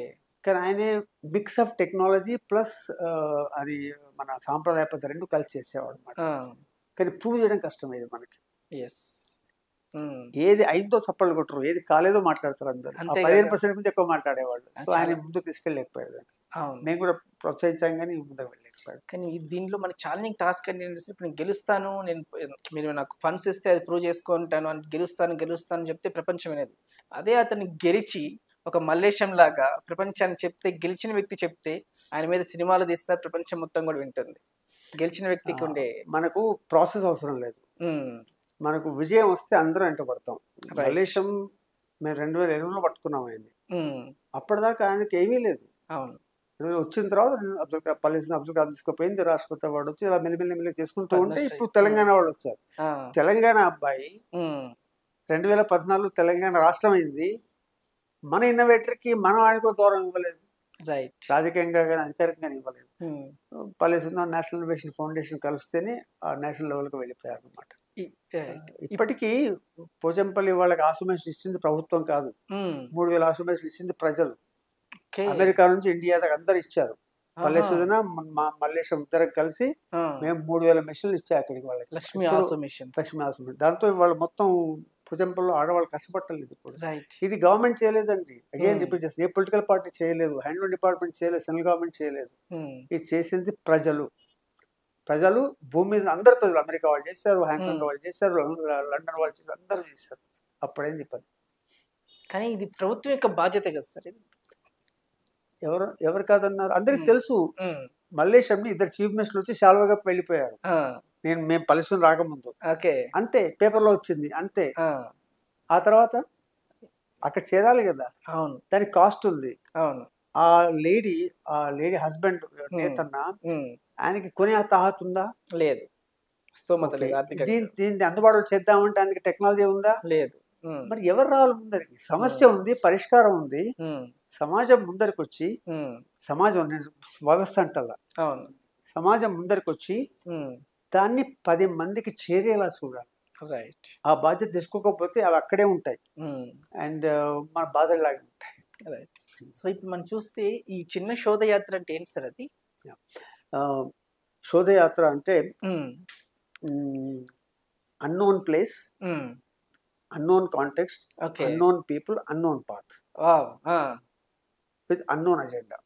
Speaker 3: కానీ ఆయనే మిక్స్ ఆఫ్ టెక్నాలజీ ప్లస్ అది మన సాంప్రదాయ పద్ధతి రెండు కలిసి చేసేవాడు అనమాట. కానీ ప్రూవ్ చేయడం కష్టమేది మనకి. ఏది అయిందో చప్పట్లు కొట్టరు, ఏది కాలేదో మాట్లాడతారు అందరూ. 15% నుంచి ఎక్కువ మాట్లాడేవాళ్ళు. సో ఆయన ముందు తీసుకెళ్ళలేకపోయాడు. మేము కూడా ప్రోత్సహించాం, కానీ ముందుకు వెళ్ళలేకపోయాడు.
Speaker 2: కానీ దీంట్లో మనకి ఛాలెంజింగ్ టాస్క్ అంటే ఇప్పుడు నేను గెలుస్తాను, మీరు నాకు ఫండ్స్ ఇస్తే అది ప్రూవ్ చేసుకుంటాను అని గెలుస్తాను చెప్తే ప్రపంచం అనేది. అదే అతన్ని గెలిచి ఒక మల్లేశం లాగా ప్రపంచాన్ని చెప్తే, గెలిచిన వ్యక్తి చెప్తే ఆయన మీద సినిమాలు తీస్తారు, ప్రపంచం మొత్తం కూడా వింటుంది. గెలిచిన వ్యక్తికి ఉండే
Speaker 3: మనకు ప్రాసెస్ అవసరం లేదు. మనకు విజయం వస్తే అందరూ వెంట పడతాం. మల్లేశం మేము 2008లో పట్టుకున్నాం ఆయన్ని. అప్పటిదాకా ఆయనకి ఏమీ లేదు. వచ్చిన తర్వాత అబ్దుల్ కలాం తీసుకుపోయింది, రాష్ట్రపతి అవార్డు వచ్చి ఇలా మెల్లిమెల్లి చేసుకుంటూ ఉంటే ఇప్పుడు తెలంగాణ వాళ్ళు వచ్చారు. తెలంగాణ అబ్బాయి 2014 తెలంగాణ రాష్ట్రం అయింది. మన ఇన్నోవేటర్కి మనం ఆయనకు గౌరవం ఇవ్వలేదు, రాజకీయంగా కానీ అధికారికంగా ఇవ్వలేదు. పల్లెసీజన్ నేషనల్ ఇన్నోవేషన్ ఫౌండేషన్ కలిస్తేనే ఆ నేషనల్ లెవెల్కి వెళ్ళిపోయారు అనమాట. ఇప్పటికీ పోచంపల్లి వాళ్ళకి ఆసుమేషన్ ఇచ్చింది ప్రభుత్వం కాదు, 3,000 ఆసుమేషన్ ఇచ్చింది ప్రజలు. అమెరికా నుంచి ఇండియా దాకా అందరు ఇచ్చారు. పల్లెసీజన్ మల్లేశం ఇద్దరం కలిసి మేము 3,000 మెషిన్లు ఇచ్చాయి అక్కడికి వాళ్ళకి,
Speaker 2: లక్ష్మీ ఆసుమేషన్.
Speaker 3: దాంతో వాళ్ళు మొత్తం భుజంపల్లో ఆడవాళ్ళు కష్టపడలేదు. ఇప్పుడు ఇది గవర్నమెంట్ చేయలేదండి. అగైన్ రిపీట్ చేస్తుంది, ఏ పొలిటికల్ పార్టీ చేయలేదు, హ్యాండ్లూమ్ డిపార్ట్మెంట్ చేయలేదు, సెంట్రల్ గవర్నమెంట్ చేయలేదు. ఇది చేసింది ప్రజలు. భూమి మీద అందరు ప్రజలు, అమెరికా వాళ్ళు చేశారు, హాంకాంగ్ వాళ్ళు చేశారు, లండన్ వాళ్ళు చేశారు, అందరూ చేశారు. అప్పుడైంది పని.
Speaker 2: కానీ ఇది ప్రభుత్వం యొక్క బాధ్యత కదా సార్ ఇది.
Speaker 3: ఎవరు కాదన్నారు, అందరికి తెలుసు.
Speaker 2: ఉమ్,
Speaker 3: మల్లేశంని ఇద్దరు చీఫ్ మినిస్టర్లు వచ్చి శాలువగా వెళ్ళిపోయారు.
Speaker 2: ఆ,
Speaker 3: మేము పలిసుని రాకముందు
Speaker 2: ఓకే.
Speaker 3: అంతే, పేపర్లో వచ్చింది అంతే. ఆ తర్వాత అక్కడ చేరాలి కదా,
Speaker 2: అవును
Speaker 3: దానికి కాస్ట్ ఉంది.
Speaker 2: అవును.
Speaker 3: ఆ లేడీ హస్బెండ్ నేతన్న, ఆయనకి కొనే తాహత్ ఉందా?
Speaker 2: లేదు, స్తోమత లేదు, ఆర్థిక
Speaker 3: దీన్ని అందుబాటులో చేద్దామంటే ఆయనకి టెక్నాలజీ ఉందా?
Speaker 2: లేదు.
Speaker 3: మరి ఎవరు రావాలి ముందరికి? సమస్య ఉంది, పరిష్కారం ఉంది. సమాజం ముందరికి వచ్చి, సమాజం వ్యవస్థ అంటల్లా,
Speaker 2: అవును,
Speaker 3: సమాజం ముందరికి వచ్చి దాన్ని 10 మందికి చేరేలా చూడాలి.
Speaker 2: రైట్.
Speaker 3: ఆ బాధ్యత తీసుకోకపోతే అవి అక్కడే ఉంటాయి అండ్ మన బాధల్లాగే ఉంటాయి.
Speaker 2: రైట్. సో ఇప్పుడు మనం చూస్తే ఈ చిన్న శోధయాత్ర అంటే ఏంటి సార్ అది?
Speaker 3: శోధయాత్ర అంటే unknown place, unknown context, unknown people, unknown path with unknown agenda.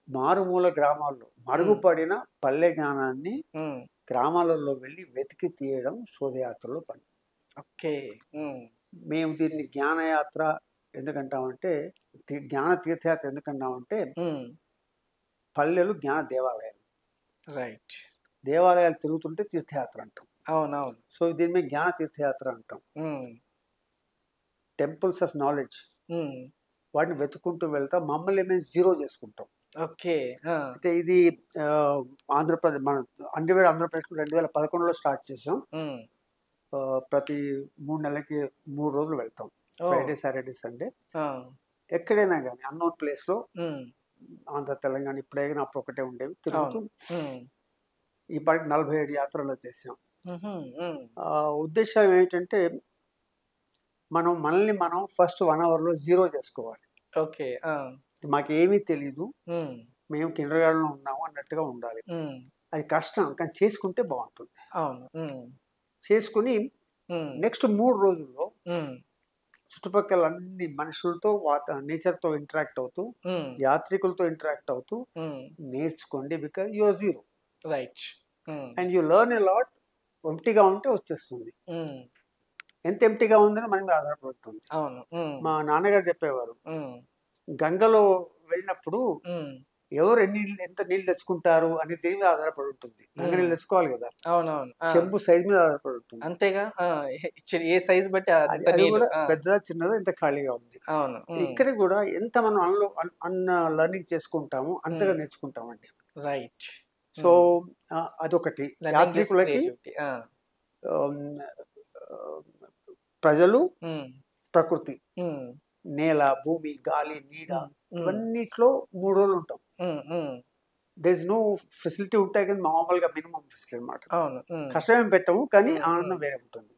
Speaker 3: మారుమూల గ్రామాల్లో మరుగుపడిన పల్లె జ్ఞానాన్ని గ్రామాలలో వెళ్ళి వెతికి తీయడం శోధయాత్రలో పని.
Speaker 2: ఓకే.
Speaker 3: మేము దీన్ని జ్ఞానయాత్ర ఎందుకంటామంటే, జ్ఞాన తీర్థయాత్ర ఎందుకంటామంటే, పల్లెలు జ్ఞాన దేవాలయాలు.
Speaker 2: రైట్.
Speaker 3: దేవాలయాలు తిరుగుతుంటే తీర్థయాత్ర అంటాం.
Speaker 2: అవునవును.
Speaker 3: సో దీని మీద జ్ఞాన తీర్థయాత్ర అంటాం. టెంపుల్స్ ఆఫ్ నాలెడ్జ్, వాటిని వెతుకుంటూ వెళ్తాం. మమ్మల్ని మేము జీరో చేసుకుంటాం.
Speaker 2: ఓకే.
Speaker 3: అంటే ఇది ఆంధ్రప్రదేశ్, మన ఆంధ్రప్రదేశ్లో 2011లో స్టార్ట్ చేసాం. ప్రతి 3 నెలలకి 3 రోజులు వెళ్తాం, ఫ్రైడే, సాటర్డే, సండే. ఎక్కడైనా కానీ అన్నోన్ ప్లేస్లో, ఆంధ్ర, తెలంగాణ, ఇప్పుడైనా అప్పుడు ఒకటే ఉండేవి తిరుగుతూ ఈ పాటికి 47 యాత్రలు చేసాం. ఉద్దేశం ఏంటంటే, మనల్ని మనం ఫస్ట్ 1 అవర్లో జీరో చేసుకోవాలి.
Speaker 2: ఓకే.
Speaker 3: మాకేమీ తెలీదు, మేము కిండర్ గార్డెన్లో ఉన్నాము అన్నట్టుగా ఉండాలి. అది కష్టం, కానీ చేసుకుంటే బాగుంటుంది.
Speaker 2: అవును.
Speaker 3: చేసుకుని నెక్స్ట్ 3 రోజుల్లో చుట్టుపక్కల అన్ని మనుషులతో, నేచర్తో ఇంటరాక్ట్ అవుతూ, యాత్రికులతో ఇంటరాక్ట్ అవుతూ నేర్చుకోండి. Because you are zero.
Speaker 2: Right.
Speaker 3: And you learn a lot. ఎంప్టీగా ఉంటే వచ్చేస్తుంది. ఎంత ఎంప్టీగా ఉందని మన మీద ఆధారపడుతుంది. మా నాన్నగారు చెప్పేవారు, గంగలో వెళ్ళినప్పుడు ఎవరు ఎంత నీళ్ళు తెచ్చుకుంటారు అనే దేని మీద ఆధారపడి ఉంటుంది. గంగ నీళ్ళు తెచ్చుకోవాలి కదా, చెంబు సైజ్ మీద ఆధారపడి ఉంటుంది.
Speaker 2: అంతేగా, ఏ సైజ్ బట్టి
Speaker 3: అది కూడా పెద్దదా చిన్నదా ఎంత ఖాళీగా ఉంది. ఇక్కడ కూడా ఎంత మనం లర్నింగ్ చేసుకుంటాము అంతగా నేర్చుకుంటామండి.
Speaker 2: రైట్.
Speaker 3: సో అదొకటి. యాత్రికులకి ప్రజలు, ప్రకృతి, నేల, భూమి, గాలి, నీడ, ఇవన్నిట్లో 3 రోజులు ఉంటాం. దేర్ ఇస్ నో ఫెసిలిటీ ఉంటాయి కానీ మామూలుగా మినిమం ఫెసిలిటీ అనమాట. కష్టమేం పెట్టము, కానీ ఆనందం వేరే ఉంటుంది.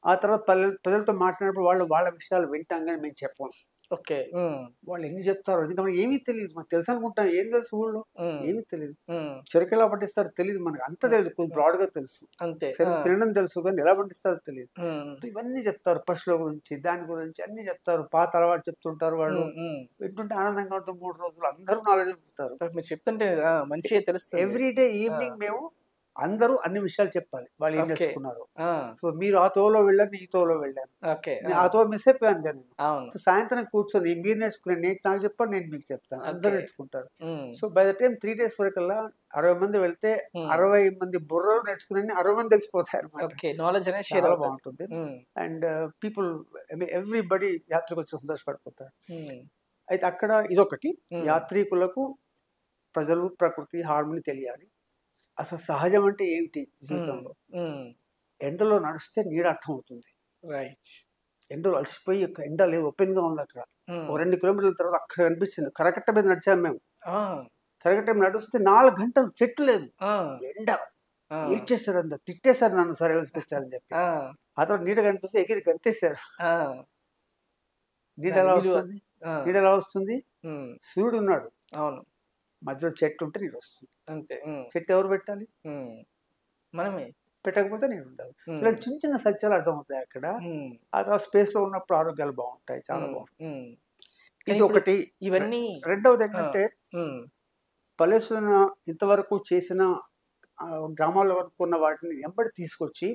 Speaker 3: ఆ తర్వాత ప్రజలతో మాట్లాడినప్పుడు వాళ్ళ విషయాలు వింటాం కానీ మేము చెప్పాం.
Speaker 2: ఓకే.
Speaker 3: వాళ్ళు ఎన్ని చెప్తారో, ఎందుకంటే ఏమీ తెలియదు. మనకు తెలుసు అనుకుంటాం, ఏం తెలుసు ఊళ్ళో ఏమీ తెలియదు. చెరుకు ఎలా పండిస్తారో తెలియదు మనకు, అంత తెలియదు, కొంచెం బ్రాడ్ గా తెలుసు. తినడం తెలుసు కానీ ఎలా పండిస్తారో తెలియదు. ఇవన్నీ చెప్తారు, పశువుల గురించి, దాని గురించి అన్ని చెప్తారు, పాత అలవాటు చెప్తుంటారు. వాళ్ళు వింటుంటే ఆనందంగా ఉంటుంది. 3 రోజులు అందరూ నాలెడ్జ్ చెప్తారు.
Speaker 2: మీరు చెప్తుంటే మంచిగా తెలుస్తుంది.
Speaker 3: ఎవ్రీడే ఈవినింగ్ మేము అందరూ అన్ని విషయాలు చెప్పాలి, వాళ్ళు ఏం నేర్చుకున్నారు. సో మీరు ఆ తోలో వెళ్ళారు, ఈ తోలో వెళ్ళాను, ఆ తో మిస్ అయిపోయాను కదా నేను. సాయంత్రం కూర్చొని మీరు నేర్చుకునే నాకు చెప్పాను, నేను మీకు చెప్తాను, అందరూ నేర్చుకుంటారు. So by the time 3 days వరకల్లా 60 మంది వెళ్తే 60 మంది బుర్రలు నేర్చుకుని 60 మంది తెలిసిపోతాయి అనమాట. చాలా బాగుంటుంది. అండ్ పీపుల్, ఎవ్రీబడి యాత్రకు వచ్చి సంతోషపడిపోతారు. అయితే అక్కడ ఇదొకటి, యాత్రికులకు ప్రజలు, ప్రకృతి, హార్మోని తెలియాలి. అసలు సహజం అంటే ఏమిటి జీవితంలో. ఎండలో నడిస్తే నీడ అర్థం అవుతుంది. ఎండలో అలసిపోయి ఎండ లేదు, ఓపెన్ గా ఉంది. అక్కడ 2 కిలోమీటర్ల తర్వాత అక్కడ కనిపిస్తుంది. కరకట్ట మీద నడిచాము మేము. కరకట్ట మీద నడిస్తే 4 గంటలు చెట్టు లేదు, ఎండ. ఏడ్చేస్తారు, అంత తిట్టేశారు నన్ను, సరే వెళ్ళిపోచ్చారని చెప్పి. ఆ తర్వాత నీడ కనిపిస్తే ఎగిరి గంతేశారు. నీడ ఎలా వస్తుంది? సూర్యుడు ఉన్నాడు, మధ్యలో చెట్టు ఉంటే నీరు వస్తుంది. అంతే. చెట్టు ఎవరు పెట్టాలి? మనమే. పెట్టకపోతే నీరు ఉండదు. ఇలా చిన్న చిన్న సత్యాలు అర్థమవుతాయి అక్కడ. ఆ తర్వాత స్పేస్ లో ఉన్నప్పుడు ఆరోగ్యాలు బాగుంటాయి, చాలా బాగుంటాయి. ఇది ఒకటి. ఇవన్నీ. రెండవది ఏంటంటే, పల్లెసూన ఇంతవరకు చేసిన గ్రామాల్లో కొన్న వాటిని ఎంబడి తీసుకొచ్చి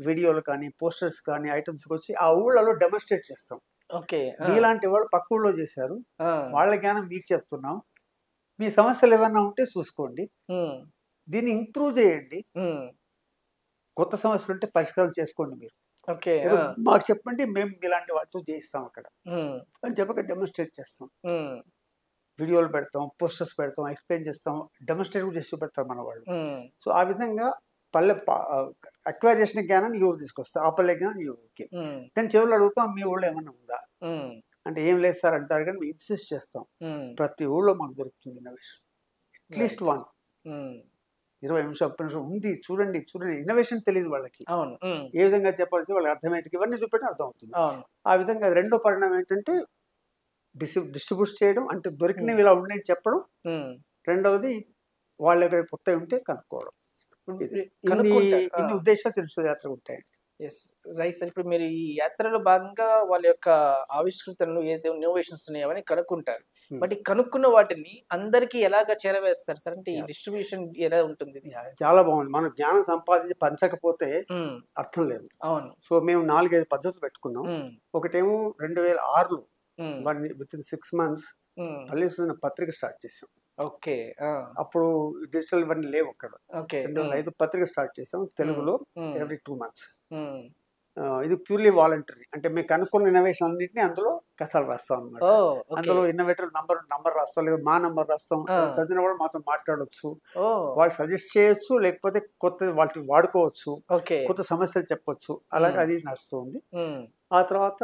Speaker 3: వీడియోలు కానీ పోస్టర్స్ కానీ ఐటమ్స్ వచ్చి ఆ ఊళ్ళలో డెమోన్స్ట్రేట్ చేస్తాం.
Speaker 2: ఓకే.
Speaker 3: మీలాంటి వాళ్ళు పక్క ఊళ్ళో చేశారు, వాళ్ళ జ్ఞానం మీకు చెప్తున్నాం, మీ సమస్యలు ఏమైనా ఉంటే చూసుకోండి, దీన్ని ఇంప్రూవ్ చేయండి, కొత్త సమస్యలు ఉంటే పరిష్కారం చేసుకోండి, మీరు మాకు చెప్పండి, మేము ఇలాంటి వాటితో చేయిస్తాం అక్కడ అని చెప్పక డెమోన్స్ట్రేట్ చేస్తాం. వీడియోలు పెడతాం, పోస్టర్స్ పెడతాం, ఎక్స్ప్లెయిన్ చేస్తాం, డెమోన్స్ట్రేట్ కూడా చేసి పెడతాం మన వాళ్ళు. సో ఆ విధంగా పల్లె అక్వైర్ చేసిన జ్ఞానాన్ని ఈ ఊరు తీసుకొస్తాం, ఆ పల్లె జ్ఞానం ఈ ఊరికి. దాని చెవులు అడుగుతాం, మీ ఊళ్ళో ఏమన్నా ఉందా అంటే ఏం లేదు సార్ అంటారు, కానీ మేము ఇన్సిస్ట్ చేస్తాం ప్రతి ఊళ్ళో మాకు దొరుకుతుంది ఇన్నోవేషన్, అట్లీస్ట్ 20 నిమిషాలు 30 నిమిషాలు ఉంది, చూడండి చూడండి. ఇన్నోవేషన్ తెలియదు వాళ్ళకి, ఏ విధంగా చెప్పాల్సి వాళ్ళకి అర్థమయ్యేది, ఇవన్నీ చూపెట్టి అర్థం అవుతుంది. ఆ విధంగా రెండో పరిణామం ఏంటంటే డిస్ట్రిబ్యూట్ చేయడం, అంటే దొరికినవి ఇలా ఉన్నాయని చెప్పడం. రెండవది వాళ్ళ దగ్గర కొత్తవి ఉంటే కనుక్కోవడం. ఇన్ని ఉద్దేశాలు తెలుసు యాత్ర ఉంటాయండి.
Speaker 2: Yes right sir. ఇప్పుడు మీరు ఈ యాత్రలో భాగంగా వాళ్ళ యొక్క ఆవిష్కృతలు ఏదైతే ఇన్నోవేషన్స్ ఉన్నాయో అవన్నీ కనుక్కుంటారు. బట్ ఈ కనుక్కున్న వాటిని అందరికి ఎలాగా చేరవేస్తారు సార్? అంటే ఈ డిస్ట్రిబ్యూషన్ ఎలా ఉంటుంది?
Speaker 3: చాలా బాగుంది. మనం జ్ఞానం సంపాదించి పంచకపోతే అర్థం లేదు.
Speaker 2: అవును.
Speaker 3: సో మేము 4-5 పద్ధతులు పెట్టుకున్నాం. ఒకటేమో 2006లో విత్ ఇన్ 6 months పల్లె సూచన పత్రిక స్టార్ట్ చేసాం.
Speaker 2: ఓకే.
Speaker 3: అప్పుడు డిజిటల్ ఇవన్నీ లేవు అక్కడ. 2005 పత్రిక స్టార్ట్ చేసాం తెలుగులో, ఎవ్రీ 2 months. ఇది ప్యూర్లీ వాలంటరీ, అంటే మేము కనుక్కున్న ఇన్నోవేషన్ అన్నింటినీ అందులో కథలు రాస్తాం అనమాట. అందులో ఇన్నోవేటర్ నంబర్ రాస్తాం, లేదా మా నంబర్ రాస్తాం. చదివిన వాళ్ళు మాతో మాట్లాడవచ్చు, వాళ్ళు సజెస్ట్ చేయొచ్చు, లేకపోతే కొత్త వాళ్ళు వాడుకోవచ్చు, కొత్త సమస్యలు చెప్పొచ్చు. అలాగే అది నడుస్తుంది. ఆ తర్వాత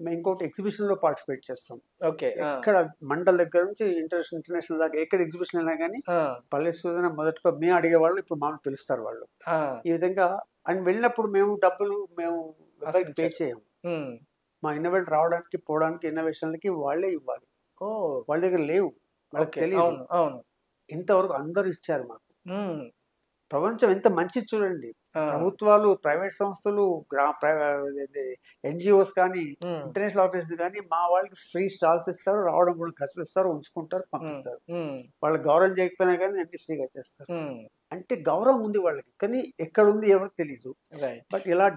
Speaker 3: మేము ఇంకోటి ఎగ్జిబిషన్ లో పార్టిసిపేట్ చేస్తాం. ఎక్కడ మండల దగ్గర నుంచి ఇంటర్నేషనల్ దాకా ఎక్కడ ఎగ్జిబిషన్ అయినా కానీ పల్లె సూచన మొదట్లో మేము అడిగేవాళ్ళు, ఇప్పుడు మామూలు పిలుస్తారు వాళ్ళు. ఈ విధంగా అని వెళ్ళినప్పుడు మేము డబ్బులు మేము పే చేయము. మా ఇన్నోవేటర్ రావడానికి పోవడానికి ఇన్నోవేషన్లకి వాళ్ళే ఇవ్వాలి. వాళ్ళ దగ్గర లేవు, వాళ్ళకి తెలియదు. ఇంతవరకు అందరూ ఇచ్చారు మాకు. ప్రపంచం ఎంత మంచిది చూడండి. ప్రభుత్వాలు, ప్రైవేట్ సంస్థలు, ఎన్జిఓస్ కానీ, ఇంటర్నేషనల్ ఆర్గనైజేషన్ కానీ మా వాళ్ళకి ఫ్రీ స్టాల్స్ ఇస్తారు, రావడం కూడా ఖర్చులు ఇస్తారు, ఉంచుకుంటారు, పంపిస్తారు. వాళ్ళకి గౌరవం చేయకపోయినా కానీ అన్ని ఫ్రీగా చేస్తారు. అంటే గౌరవం ఉంది వాళ్ళకి, కానీ ఎక్కడ ఉంది ఎవరు తెలియదు. బట్ ఇలా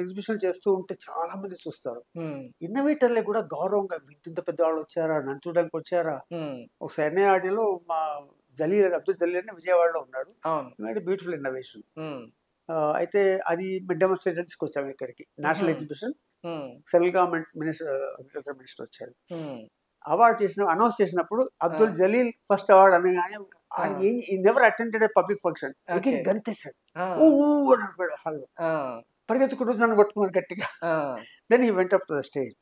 Speaker 3: ఎగ్జిబిషన్ చేస్తూ ఉంటే చాలా మంది చూస్తారు. ఇన్నోవేటర్లే కూడా గౌరవంగా, ఇంత పెద్దవాళ్ళు వచ్చారా, నన్ను చూడడానికి వచ్చారా. ఒకసారి ఎన్ఐఆర్డీలో మా అబ్దుల్ జలీల్ అని విజయవాడలో ఉన్నాడు. Beautiful innovation. అయితే అది డెమోన్స్ట్రేట్ తీసుకొచ్చాము ఇక్కడికి, national exhibition. Central government agriculture minister వచ్చాడు. అవార్డు అనౌన్స్ చేసినప్పుడు అబ్దుల్ జలీల్ ఫస్ట్ అవార్డు అనగానే నెవర్ అటెండెడ్ పబ్లిక్ ఫంక్షన్, గంతేశాడు, హాల్లో పరిగెత్తుకుంటూ నన్ను కొట్టుకున్నాడు గట్టిగా. Then he went up to the stage.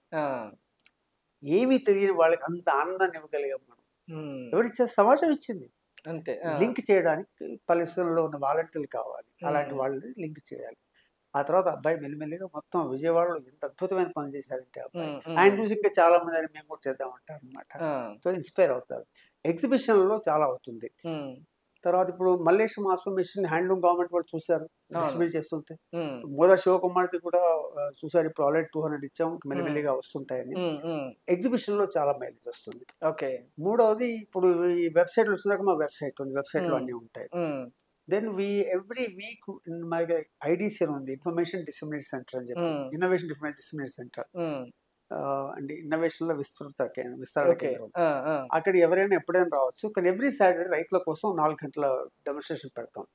Speaker 3: ఏమీ తెలియని వాళ్ళకి అంత ఆనందాన్ని ఇవ్వగలిగాం మనం. ఎవరిచ్చారు? సమాజం ఇచ్చింది.
Speaker 2: అంతే.
Speaker 3: లింక్ చేయడానికి పల్లెటూరులో ఉన్న వాలంటీర్లు కావాలి, అలాంటి వాళ్ళని లింక్ చేయాలి. ఆ తర్వాత అబ్బాయి మెల్లిమెల్లిగా మొత్తం విజయవాడలో ఎంత అద్భుతమైన పనులు చేశారంటే అబ్బాయి, ఆయన చూసి ఇంకా చాలా మంది అని మేము కూడా చేద్దామంటారు అనమాట. సో ఇన్స్పైర్ అవుతారు. ఎగ్జిబిషన్ లో చాలా అవుతుంది. తర్వాత ఇప్పుడు మల్లేశం ఆశ్రమేషన్ హ్యాండ్లూమ్ గవర్నమెంట్ వాళ్ళు చూసారు, డిస్ట్రిబ్యూట్ చేస్తుంటే. మోదా శివకుమార్కి కూడా చూసారు. ఇప్పుడు ఆల్రెడీ 200 ఇచ్చాము, మెల్లిమెల్లిగా వస్తుంటాయని. ఎగ్జిబిషన్ లో చాలా మైలేజ్ వస్తుంది. మూడవది ఇప్పుడు ఈ వెబ్సైట్లు వచ్చినాక మా వెబ్సైట్ ఉంది, వెబ్సైట్ లో అన్ని ఉంటాయి. దెన్ ఎవ్రీ వీక్ మా ఐడిసి అని ఉంది, ఇన్ఫర్మేషన్ డిస్మినేషన్ సెంటర్ అని చెప్పి, ఇన్నోవేషన్ డిస్మినేషన్ సెంటర్ అంటే ఇన్నోవేషన్ లో విస్తరణ కేంద్రం. అక్కడ ఎవరైనా ఎప్పుడైనా రావచ్చు, కానీ ఎవ్రీ సాటర్డే రైతుల కోసం 4 గంటల డెమోన్స్ట్రేషన్ పెడతాం.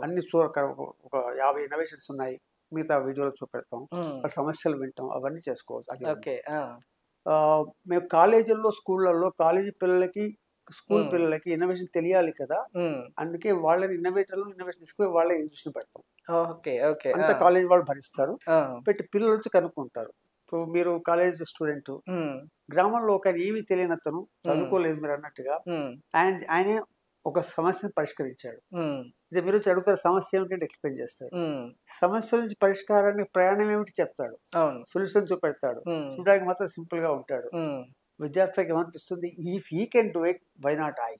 Speaker 3: అన్ని ఒక 50 ఇన్నోవేషన్స్ ఉన్నాయి, మిగతా వీడియోలు చూపెడతాం, వాళ్ళ సమస్యలు వింటాం, అవన్నీ చేసుకోవచ్చు. అది మేము కాలేజీల్లో, స్కూళ్ళల్లో కాలేజీ పిల్లలకి, స్కూల్ పిల్లలకి ఇన్నోవేషన్ తెలియాలి కదా, అందుకే వాళ్ళని ఇన్నోవేషన్ తీసుకుని వాళ్ళే ఎగ్జిబిషన్ పెడతాం. అంత కాలేజీ వాళ్ళు భరిస్తారు, పెట్టి పిల్లలు వచ్చి కనుక్కుంటారు. ఇప్పుడు మీరు కాలేజ్ స్టూడెంట్, గ్రామంలో ఒక ఏమీ తెలియని అతను, చదువుకోలేదు మీరు అన్నట్టుగా, ఆయనే ఒక సమస్యను పరిష్కరించాడు. ఇది మీరు అడుగుతారు సమస్య ఏమిటంటే ఎక్స్ప్లెయిన్ చేస్తాడు. సమస్య నుంచి పరిష్కారానికి ప్రయాణం ఏమిటి చెప్తాడు, సొల్యూషన్ చూపెడతాడు. చూడడానికి మాత్రం సింపుల్ గా ఉంటాడు. విద్యార్థులకు ఏమనిపిస్తుంది, if he can do it why not I.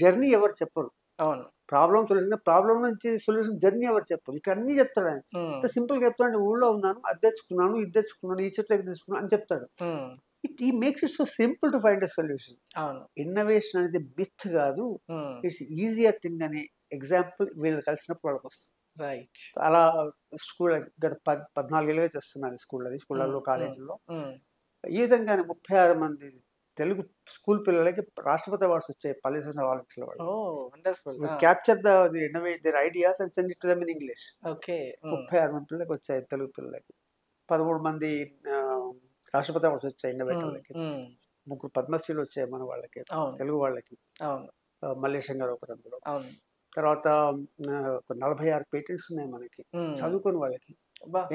Speaker 3: Journey ఎవరు చెప్పరు. ప్రాబ్లం సొల్యూషన్, ప్రాబ్లం నుంచి సొల్యూషన్ జర్నీ ఎవరు చెప్పరు. ఇక్కడ అన్ని చెప్తాడు ఆయన. సింపుల్ గా చెప్తాడు. ఊళ్ళో ఉన్నాను, అది తెచ్చుకున్నాను, ఇది తెచ్చుకున్నాను, ఈ చెట్టు దగ్గర తెచ్చుకున్నాను అని చెప్తాడు. he makes it so simple to find a solution.
Speaker 2: అవును.
Speaker 3: ఇన్నోవేషన్ అనేది మిత్ కాదు, ఇట్స్ ఈజియర్ థింగ్ అనే ఎగ్జాంపుల్ వీళ్ళు కలిసినప్పుడు వాళ్ళకి వస్తుంది.
Speaker 2: రైట్.
Speaker 3: అలా స్కూల్ గత 14 ఏళ్ళుగా చేస్తున్నాను స్కూళ్ళలో కాలేజీల్లో. ఈ విధంగానే 36 మంది తెలుగు స్కూల్ పిల్లలకి రాష్ట్రపతి అవార్డ్స్ వచ్చాయి పల్లెసిన వాలంటీర్ల వాళ్ళు. Capture the innovate their ideas and send it to them in English. 36 మంది పిల్లలకి వచ్చాయి తెలుగు పిల్లలకి. 13 మంది రాష్ట్రపతి అవార్డ్స్ వచ్చాయి ఇన్నోవేటర్లకి. 3 పద్మశ్రీలు వచ్చాయి మన వాళ్ళకి, తెలుగు వాళ్ళకి. మల్లేశం గారు ఒకరు అందులో. తర్వాత 46 పేటెంట్స్ ఉన్నాయి మనకి చదువుకుని వాళ్ళకి.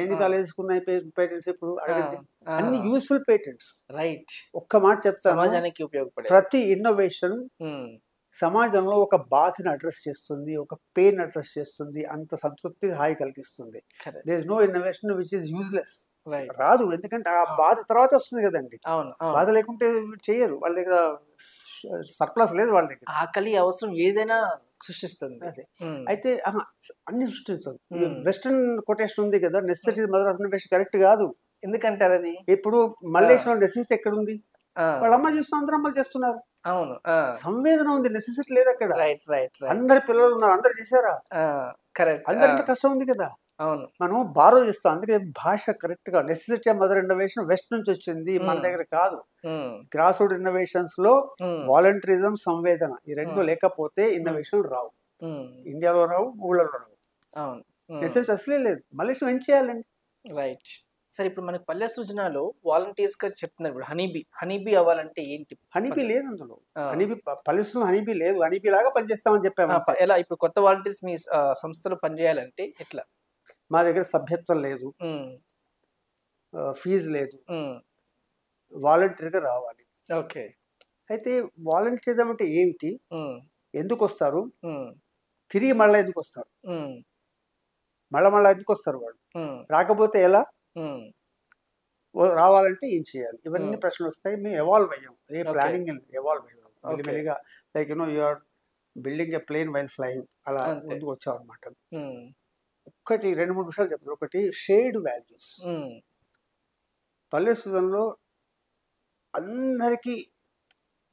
Speaker 3: ఎన్ని కాలేజెస్ ఉన్నాయి పేటెంట్స్ ఇప్పుడు అడగండి? అన్ని యూస్ఫుల్ పేటెంట్స్.
Speaker 2: రైట్.
Speaker 3: ఒక్క మాట చెప్తాను,
Speaker 2: సమాజానికి ఉపయోగపడే
Speaker 3: ప్రతి ఇన్నోవేషన్ సమాజంలో ఒక బాధని అడ్రస్ చేస్తుంది, ఒక పెయిన్ అడ్రస్ చేస్తుంది, అంత సంతృప్తి హాయి కలిగిస్తుంది. There is no innovation which is useless. రాదు, ఎందుకంటే ఆ బాధ తర్వాత వస్తుంది కదండి. బాధ లేకుంటే చేయరు, వాళ్ళ దగ్గర సర్ప్లస్ లేదు వాళ్ళ దగ్గర.
Speaker 2: ఆకలి అవసరం ఏదైనా సృష్టిస్తుంది.
Speaker 3: అదే అయితే అన్ని సృష్టిస్తుంది. వెస్టర్న్ కొటేషన్ ఉంది కదా, necessity mother of innovation, correct కాదు.
Speaker 2: ఎందుకంటారు అది?
Speaker 3: ఇప్పుడు మల్లేశ్వరం నెసెసిటీ ఎక్కడ ఉంది? వాళ్ళ అమ్మ చూస్తున్న అందరూ అమ్మలు చేస్తున్నారు.
Speaker 2: అవును,
Speaker 3: సంవేదన ఉంది, నెసెసిటీ లేదు అక్కడ.
Speaker 2: Right right.
Speaker 3: అందరి పిల్లలు ఉన్నారు, అందరు చేశారా?
Speaker 2: కరెక్ట్.
Speaker 3: అందరింత కష్టం ఉంది కదా.
Speaker 2: అవును,
Speaker 3: మనం బారో చేస్తాం. అందుకే భాష కరెక్ట్ గా నెసెసిటీ మదర్ ఇన్నోవేషన్ వెస్ట్ నుంచి వచ్చింది, మన దగ్గర కాదు. గ్రాస్ రూట్ ఇన్నోవేషన్స్ లో వాలంటరిజం, సంవేదన ఈ రెండు లేకపోతే ఇన్నోవేషన్ రావు. ఇండియాలో రావు, ఊళ్ళలో రావు.
Speaker 2: అవును,
Speaker 3: నెసెసిటీ అసలే లేదు. మళ్ళీ ఏం చేయాలండి?
Speaker 2: రైట్. సరే, ఇప్పుడు మనకి పల్లె సృజనలో వాలంటీర్స్ గా చెప్తున్నారు. ఇప్పుడు హనీబీ అవ్వాలంటే ఏంటి?
Speaker 3: హనీబీ లేదు అందులో. హనీబీ పల్లె సృజన హనీబీ లేదు. హనీబీ లాగా పనిచేస్తామని చెప్పాము.
Speaker 2: ఎలా ఇప్పుడు కొత్త వాలంటీర్స్ మీ సంస్థలో పనిచేయాలంటే ఎట్లా?
Speaker 3: మా దగ్గర సభ్యత్వం లేదు, ఫీజు లేదు, వాలంటీర్గా రావాలి.
Speaker 2: ఓకే.
Speaker 3: అయితే వాలంటీరిజం అంటే ఏమిటి, ఎందుకు వస్తారు, తిరిగి మళ్ళీ ఎందుకు వస్తారు, మళ్ళా ఎందుకు వస్తారు వాళ్ళు, రాకపోతే ఎలా, రావాలంటే ఏం చేయాలి, ఇవన్నీ ప్రశ్నలు వస్తాయి. మేము ఎవాల్వ్ అయ్యాం. ఏ ప్లానింగ్ ఎవాల్వ్ అయ్యాం మెల్లిమెల్లిగా. Like you're building a plane while flying, అలా ముందుకు వచ్చాం అనమాట. ఒకటి 2-3 విషయాలు చెప్తారు. ఒకటి షేర్డ్ వాల్యూస్. పల్లె సృజనలో అందరికీ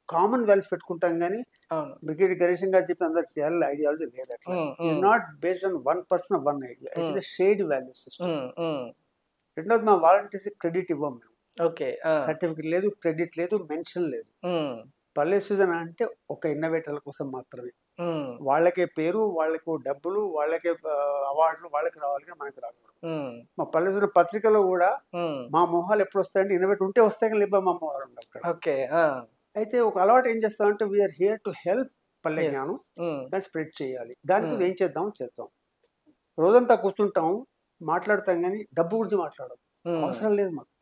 Speaker 3: కామన్ వాల్యూస్ పెట్టుకుంటాం, కానీ బ్రిగేడ్ గణేశన్ గారు చెప్పి అందరు చేయాలి ఐడియాలజీ లేదు. అట్లా it's not based on one person one idea, it is shared value system. రెండోది, మా వాలంటీర్స్ క్రెడిట్ ఇవ్వం మేము.
Speaker 2: ఓకే.
Speaker 3: సర్టిఫికెట్ లేదు, క్రెడిట్ లేదు, మెన్షన్ లేదు. పల్లె సృజన అంటే ఒక ఇన్నోవేటర్ల కోసం మాత్రమే. వాళ్ళకే పేరు, వాళ్ళకు డబ్బులు, వాళ్ళకే అవార్డులు వాళ్ళకి రావాలి, మనకి రాకూడదు. మా పల్లె సృజన పత్రికలో కూడా మా మొహాలు ఎప్పుడు వస్తాయంటే ఇన్నోవేటర్ ఉంటే వస్తాయి, కానీ లేకపోతే మా మొహాలు ఉండవు అక్కడ.
Speaker 2: ఓకే.
Speaker 3: అయితే ఒక అలవాటు ఏం చేస్తామంటే వీఆర్ హియర్ టు హెల్ప్ పల్లె జ్ఞానం, దాన్ని స్ప్రెడ్ చేయాలి. దానికి ఏం చేద్దాం. రోజంతా కూర్చుంటాం, మాట్లాడతాం, కానీ డబ్బు గురించి మాట్లాడడం అవసరం లేదు మాకు.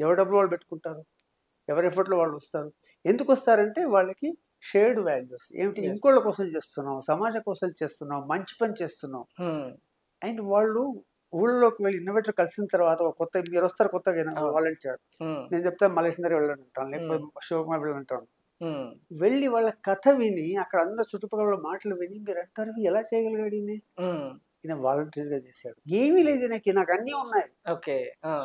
Speaker 3: ఎవరి డబ్బులు వాళ్ళు పెట్టుకుంటారు, ఎవరి ఎఫర్ట్లో వాళ్ళు వస్తారు. ఎందుకు వస్తారంటే వాళ్ళకి షేర్డ్ వాల్యూస్ ఏమిటి, ఇంకోళ్ళ కోసం చేస్తున్నాం, సమాజం కోసం చేస్తున్నాం, మంచి పని చేస్తున్నాం. అండ్ వాళ్ళు ఊళ్ళోకి వెళ్ళి ఇన్నోవేటర్ కలిసిన తర్వాత కొత్త మీరు వస్తారు, కొత్తగా వాలంటీర్, నేను చెప్తాను మలేషియా దగ్గర వెళ్ళాలంటాను, లేకపోతే శివకుమార్ వెళ్ళాలంటాను. వెళ్ళి వాళ్ళ కథ విని అక్కడ అందరు చుట్టుపక్కల మాటలు విని మీరు అంటారు ఎలా చేయగలిగాడు ఈయన వాలంటీర్ గా చేశాడు. ఏమీ లేదు నాకు అన్నీ ఉన్నాయి.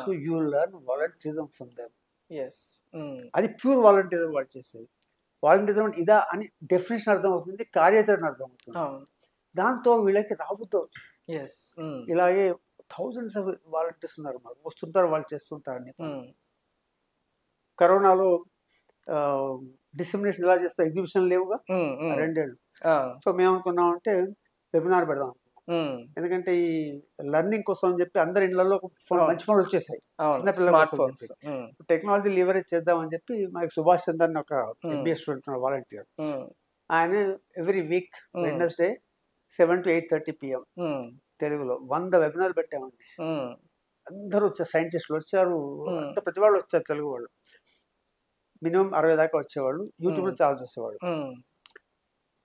Speaker 3: So you learn volunteerism from them. అది ప్యూర్ వాలంటీరిజం వాళ్ళు చేసేది. వాలంటీరిజం అంటే ఇదా అని డెఫినేషన్ అర్థం అవుతుంది, కార్యాచరణ అర్థం అవుతుంది. దాంతో వీళ్ళకి రాబుద్దు అవుతుంది. ఇలాగే థౌజండ్స్ ఆఫ్ వాలంటీర్స్ ఉన్నారు, మాకు వస్తుంటారు, వాళ్ళు చేస్తుంటారు అన్ని. కరోనాలో డిస్క్రిమినేషన్ ఎలా చేస్తారు, ఎగ్జిబిషన్ లేవుగా 2 ఏళ్ళు. సో మేము అనుకున్నాం అంటే వెబినార్ పెడదాం. ఎందుకంటే ఈ లెర్నింగ్ కోసం అని చెప్పి అందరి ఇళ్లలో మంచి పనులు వచ్చేసాయి, చిన్నపిల్లల టెక్నాలజీ లీవరేజ్ చేద్దామని చెప్పి మాకు సుభాష్ చంద్ర అని ఒక ఎంబీఏ స్టూడెంట్ వాలంటీర్, ఆయన every week Wednesday 7 to 8:30 PM తెలుగులో 100 వెబినార్ పెట్టామండి. అందరూ వచ్చారు, సైంటిస్టులు వచ్చారు, అంత ప్రతి వాళ్ళు వచ్చారు, తెలుగు వాళ్ళు మినిమం 60 దాకా వచ్చేవాళ్ళు, యూట్యూబ్లో చాలా చూసేవాళ్ళు.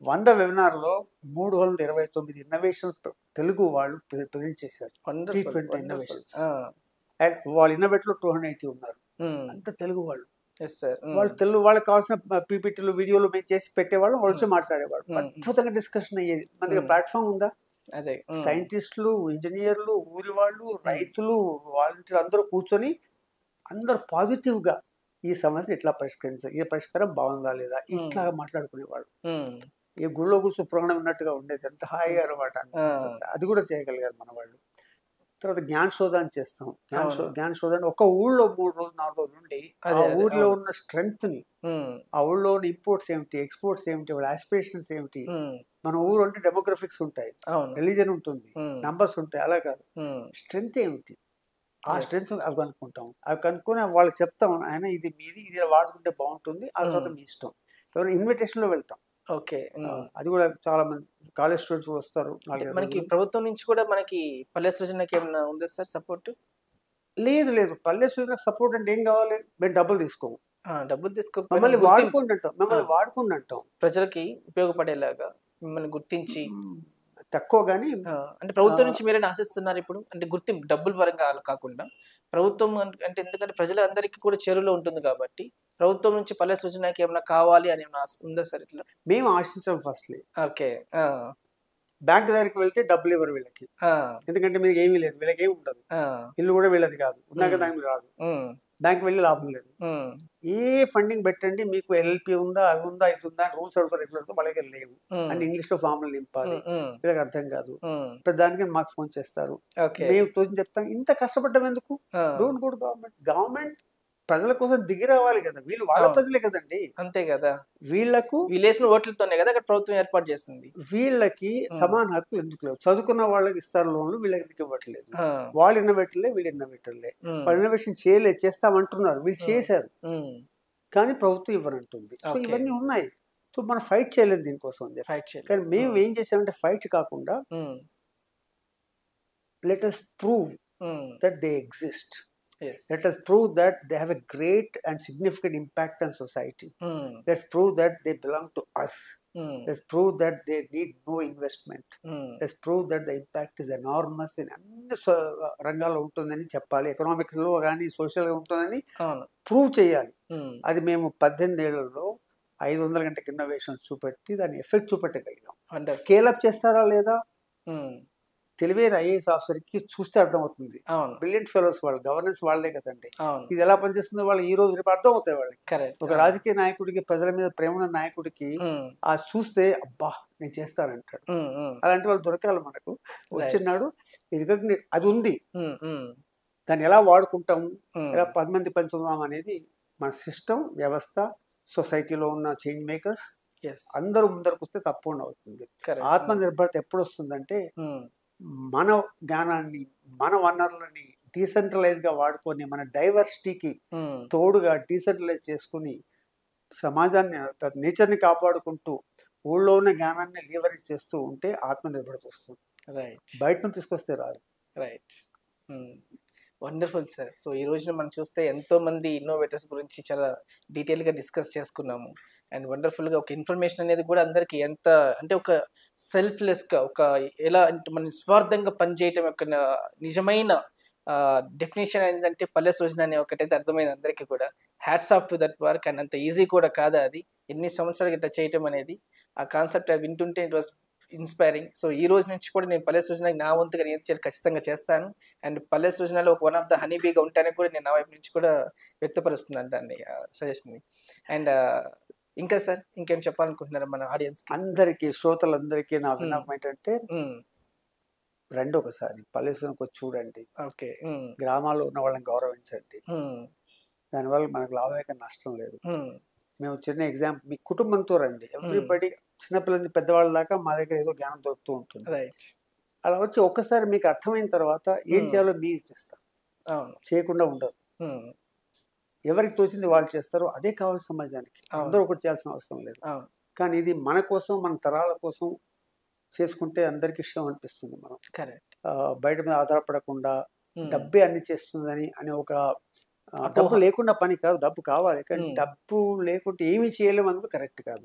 Speaker 3: 100 వెబినార్లో 329 ఇన్నోవేషన్ తెలుగు వాళ్ళు ప్రజెంట్ చేశారు. 320 ఇన్నోవేషన్స్. అండ్ వాళ్ళ ఇన్నోవేట్లో 280 ఉన్నారు, అంత తెలుగు వాళ్ళు. వాళ్ళు తెలుగు వాళ్ళకి కావాల్సిన పీపీటీలు వీడియోలు మేము చేసి పెట్టేవాళ్ళు, వాళ్ళు వచ్చి మాట్లాడేవాళ్ళు, అద్భుతంగా డిస్కషన్ అయ్యేది. మన దగ్గర ప్లాట్ఫామ్ ఉందా? సైంటిస్టులు, ఇంజనీర్లు, ఊరి వాళ్ళు, రైతులు, వాలంటీర్లు అందరూ కూర్చొని అందరూ పాజిటివ్గా ఈ సమస్య ఇట్లా పరిష్కరించాలి, ఈ పరిష్కారం బాగుందా లేదా, ఇట్లా మాట్లాడుకునేవాళ్ళు. ఈ గుళ్ళో కూర్చొని పురాణం ఉన్నట్టుగా ఉండేది, ఎంత హాయిగా అనమాట. అది కూడా చేయగలిగారు మన వాళ్ళు. తర్వాత జ్ఞాన శోధాన్ని చేస్తాం. జ్ఞాన శోధాన్ని ఒక ఊళ్ళో 3 రోజులు 4 రోజులు ఉండి ఆ ఊర్లో ఉన్న స్ట్రెంగ్త్ ని, ఆ ఊళ్ళో ఉన్న ఇంపోర్ట్స్ ఏమిటి, ఎక్స్పోర్ట్స్ ఏమిటి, వాళ్ళ ఆస్పిరేషన్స్ ఏమిటి. మన ఊరు అంటే డెమోగ్రఫిక్స్ ఉంటాయి, రిలీజన్ ఉంటుంది, నంబర్స్ ఉంటాయి. అలా కాదు, స్ట్రెంగ్త్ ఏమిటి, ఆ స్ట్రెంగ్త్ అవి కనుక్కుంటాం. అవి కనుక్కొని వాళ్ళకి చెప్తాం, ఆయన ఇది మీది, ఇది వాడుకుంటే బాగుంటుంది, ఆ తర్వాత మీ ఇష్టం. తర్వాత ఇన్విటేషన్ లో వెళ్తాం.
Speaker 2: ఓకే,
Speaker 3: అది కూడా చాలా మంది కాలేజ్ స్టూడెంట్స్ కూడా వస్తారు.
Speaker 2: మనకి ప్రభుత్వం నుంచి కూడా మనకి పల్లె సృజనకి ఏమైనా ఉందా సార్ సపోర్ట్?
Speaker 3: లేదు లేదు, పల్లె సృజనకు సపోర్ట్ అంటే ఏం కావాలి, మేము డబ్బులు తీసుకోము.
Speaker 2: డబ్బులు తీసుకో,
Speaker 3: మమ్మల్ని వాడుకోండి అంటాం, మిమ్మల్ని వాడుకోండి అంటాం.
Speaker 2: ప్రజలకి ఉపయోగపడేలాగా మిమ్మల్ని గుర్తించి
Speaker 3: తక్కువ. కానీ
Speaker 2: అంటే ప్రభుత్వం నుంచి మీరైనా ఆశిస్తున్నారు ఇప్పుడు? అంటే గుర్తింపు డబ్బుల పరంగా కాకుండా ప్రభుత్వం అంటే, ఎందుకంటే ప్రజలందరికీ కూడా చెరువులో ఉంటుంది కాబట్టి ప్రభుత్వం నుంచి పల్లె సృజనకి ఏమైనా కావాలి అని ఉందా సార్ ఇట్లా?
Speaker 3: మేము ఆశించాం ఫస్ట్లీ.
Speaker 2: ఓకే,
Speaker 3: బ్యాంక్ దగ్గరికి వెళ్తే డబ్బులు ఇవ్వరు వీళ్ళకి, ఎందుకంటే మీకు ఏమీ లేదు, వీళ్ళకి ఏమి ఉండదు, ఇల్లు కూడా వీళ్ళది కాదు, ఉన్నాక దానికి రాదు, బ్యాంక్ వెళ్ళి లాభం లేదు. ఏ ఫండింగ్ పెట్టండి, మీకు ఎల్ఎల్పి ఉందా, అది ఉందా, ఇది ఉందా, రూల్స్ అడుగుతారు, ఎట్లా అడుగుతారు, వాళ్ళకి లేవు అని ఇంగ్లీష్ లో ఫార్ములు నింపాలి, వీళ్ళకి అర్థం కాదు. దానికి మాకు ఫోన్ చేస్తారు, మేము తోచి చెప్తాం. ఇంత కష్టపడ్డం ఎందుకు, don't go to government. Government ప్రజల కోసం దిగి రావాలి కదా, వీళ్ళు వాళ్ళ ప్రజలే కదండి.
Speaker 2: అంతే కదా,
Speaker 3: వీళ్ళకు
Speaker 2: వీళ్ళేసిన ఓట్లతోనే కదా అక్కడ ప్రభుత్వం ఏర్పాటు చేసింది.
Speaker 3: వీళ్ళకి సమాన హక్కులు ఎందుకు లేవు? చదువుకున్న వాళ్ళకి ఇస్తారు లోన్లు, వీళ్ళకి ఎందుకు ఇవ్వట్లేదు? వాళ్ళు ఇన్నోవేటర్లే, వీళ్ళు ఇన్నోవేటర్లే. వాళ్ళు ఇన్నోవేషన్ చేయలేదు, చేస్తామంటున్నారు, వీళ్ళు చేశారు కానీ ప్రభుత్వం ఇవ్వనంటుంది. సో ఇవన్నీ ఉన్నాయి. సో మనం ఫైట్ చేయలేదు దీనికోసం. కానీ మేము ఏం చేసామంటే, ఫైట్ కాకుండా let us prove that they exist. Let us prove that they have a great and significant impact on society. Let's prove that they belong to us. Let's prove that they need no investment. Let's prove that the impact is enormous in అన్ని రంగాల్లో ఉంటుందని చెప్పాలి. Economics లో కానీ social గా ఉంటుందని prove చేయాలి. అది మేము 18 ఏళ్లలో 500 గంటల ఇన్నోవేషన్ చూపెట్టి దాని ఎఫెక్ట్ చూపెట్టగలిగాం. స్కేల్ అప్ చేస్తారా లేదా తెలివైన ఐఏఎస్ ఆఫీసర్ కి చూస్తే అర్థమవుతుంది. బ్రిలియంట్ ఫెలోస్ వాళ్ళు, గవర్నెన్స్ వాళ్ళదే కదండి. ఇది ఎలా పనిచేస్తుందో వాళ్ళు ఈ రోజు రేపు అర్థం అవుతాయి వాళ్ళకి. ఒక రాజకీయ నాయకుడికి, ప్రజల మీద ప్రేమ ఉన్న నాయకుడికి ఆ చూస్తే అబ్బా నేను చేస్తానంటాడు. అలాంటి వాళ్ళు దొరకాలి మనకు. వచ్చినాడు అది ఉంది, దాన్ని ఎలా వాడుకుంటాము, ఎలా 10 మంది పంచుదాం అనేది మన సిస్టమ్, వ్యవస్థ, సొసైటీలో ఉన్న చేంజ్ మేకర్స్ అందరూ ముందరకు వస్తే తప్పకుండా అవుతుంది. ఆత్మనిర్భరత ఎప్పుడు వస్తుందంటే, మన జ్ఞానాన్ని, మన వనరులని డీసెంట్రలైజ్ గా వాడుకొని, మన డైవర్సిటీకి తోడుగా డీసెంట్రలైజ్ చేసుకుని సమాజాన్ని, నేచర్ని కాపాడుకుంటూ ఊళ్ళో ఉన్న జ్ఞానాన్ని లీవరేజ్ చేస్తూ ఉంటే ఆత్మనిర్భరత వస్తుంది. బయట నుంచి తీసుకొస్తే రాదు.
Speaker 2: Right, wonderful sir. సో ఈ రోజున మనం చూస్తే ఎంతో మంది ఇన్నోవేటర్స్ గురించి చాలా డీటెయిల్గా డిస్కస్ చేసుకున్నాము. అండ్ వండర్ఫుల్గా ఒక ఇన్ఫర్మేషన్ అనేది కూడా అందరికి ఎంత అంటే ఒక సెల్ఫ్లెస్గా, ఒక ఎలా అంటే మన నిస్వార్థంగా పనిచేయటం యొక్క నిజమైన డెఫినేషన్ ఏంటంటే పల్లె సృజన అనే ఒకటైతే అర్థమైంది అందరికీ కూడా. Hats off to that work. And అంత ఈజీ కూడా కాదు అది, ఎన్ని సంవత్సరాలు ఇట్లా చేయటం అనేది. ఆ కాన్సెప్ట్ వింటుంటే ఇట్ వాస్ ఇన్స్పైరింగ్. సో ఈ రోజు నుంచి కూడా నేను పల్లె సృజనకి నా వంతుగా నేను ఖచ్చితంగా చేస్తాను. అండ్ పల్లె సృజనలో ఒక వన్ ఆఫ్ ద హనీబీగా ఉంటానని కూడా నేను నా వైపు నుంచి కూడా వ్యక్తపరుస్తున్నాను దాన్ని, సజెషన్ని. అండ్ ఇంకా సార్ ఇంకేం చెప్పాలనుకుంటున్నారు మన ఆడియన్స్
Speaker 3: అందరికి, శ్రోతలందరికీ నా విన్నపం ఏంటంటే, రండి ఒకసారి పల్లె సృజనకు వచ్చి చూడండి. గ్రామాల్లో ఉన్న వాళ్ళని గౌరవించండి. దానివల్ల మనకు లాభాయక నష్టం లేదు. మేము చిన్న ఎగ్జాంపుల్, మీ కుటుంబంతో రండి. ఎవ్రీబడి, చిన్నపిల్లల పెద్దవాళ్ళ దాకా మా దగ్గర ఏదో జ్ఞానం దొరుకుతూ ఉంటుంది. అలా వచ్చి ఒక్కసారి మీకు అర్థమైన తర్వాత ఏం చేయాలో మీరు చేస్తారు, చేయకుండా ఉండదు. ఎవరికి తోచింది వాళ్ళు చేస్తారు, అదే కావాలి సమాజానికి. అందరూ ఒకటి చేయాల్సిన అవసరం లేదు. కానీ ఇది మన కోసం, మన తరాల కోసం చేసుకుంటే అందరికి ఇష్టం అనిపిస్తుంది. మనం బయట మీద ఆధారపడకుండా డబ్బే అన్ని చేస్తుందని అని ఒక డబ్బు లేకుండా పని కాదు, డబ్బు కావాలి. కానీ డబ్బు లేకుంటే ఏమి చేయలేము అందుకు కరెక్ట్ కాదు.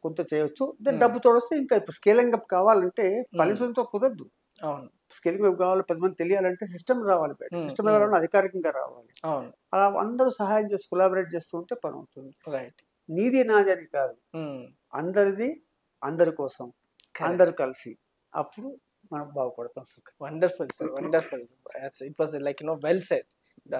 Speaker 3: కొంత చేయొచ్చు, డబ్బు తోడొస్తే ఇంకా. ఇప్పుడు స్కేలింగ్ అప్ కావాలంటే పల్లెసూరితో కుదరదు. స్కేలింగ్ అప్ కావాలి, 10 మంది తెలియాలంటే సిస్టమ్ రావాలి, బయట సిస్టమ్ రావాలని అధికారికంగా రావాలి. అలా అందరూ సహాయం చేసి కొలాబరేట్ చేస్తూ ఉంటే పని అవుతుంది. నీది నాది అని కాదు, అందరిది, అందరి కోసం, అందరు కలిసి, అప్పుడు మనం బాగుపడతాం.
Speaker 2: Wonderful sir, wonderful. It was like well said.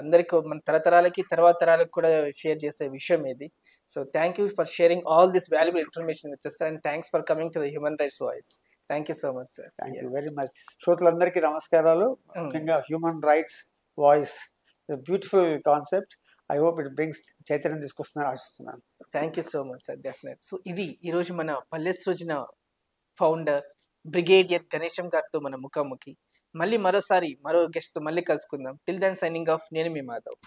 Speaker 2: అందరికి మన తరతరాలకి తర్వాత తరాలకు కూడా షేర్ చేసే విషయం ఇది. So thank you for sharing all this valuable information with us and thanks for coming to the human rights voice. Thank you so much sir.
Speaker 3: Thank you very much. శ్రోతలందరికీ నమస్కారాలు. ముఖ్యంగా human rights voice beautiful concept. I hope it brings చైతన్యం తీసుకొస్తుందని ఆశిస్తున్నాను.
Speaker 2: Thank you so much sir. Definite. So ఇది ఈరోజు మన పల్లె సృజన founder brigadier గణేశం గారితో మన ముఖాముఖి. మళ్ళీ మరోసారి మరో గెస్ట్తో మళ్ళీ కలుసుకుందాం. Till then signing off. నేను మీ మాధవ్.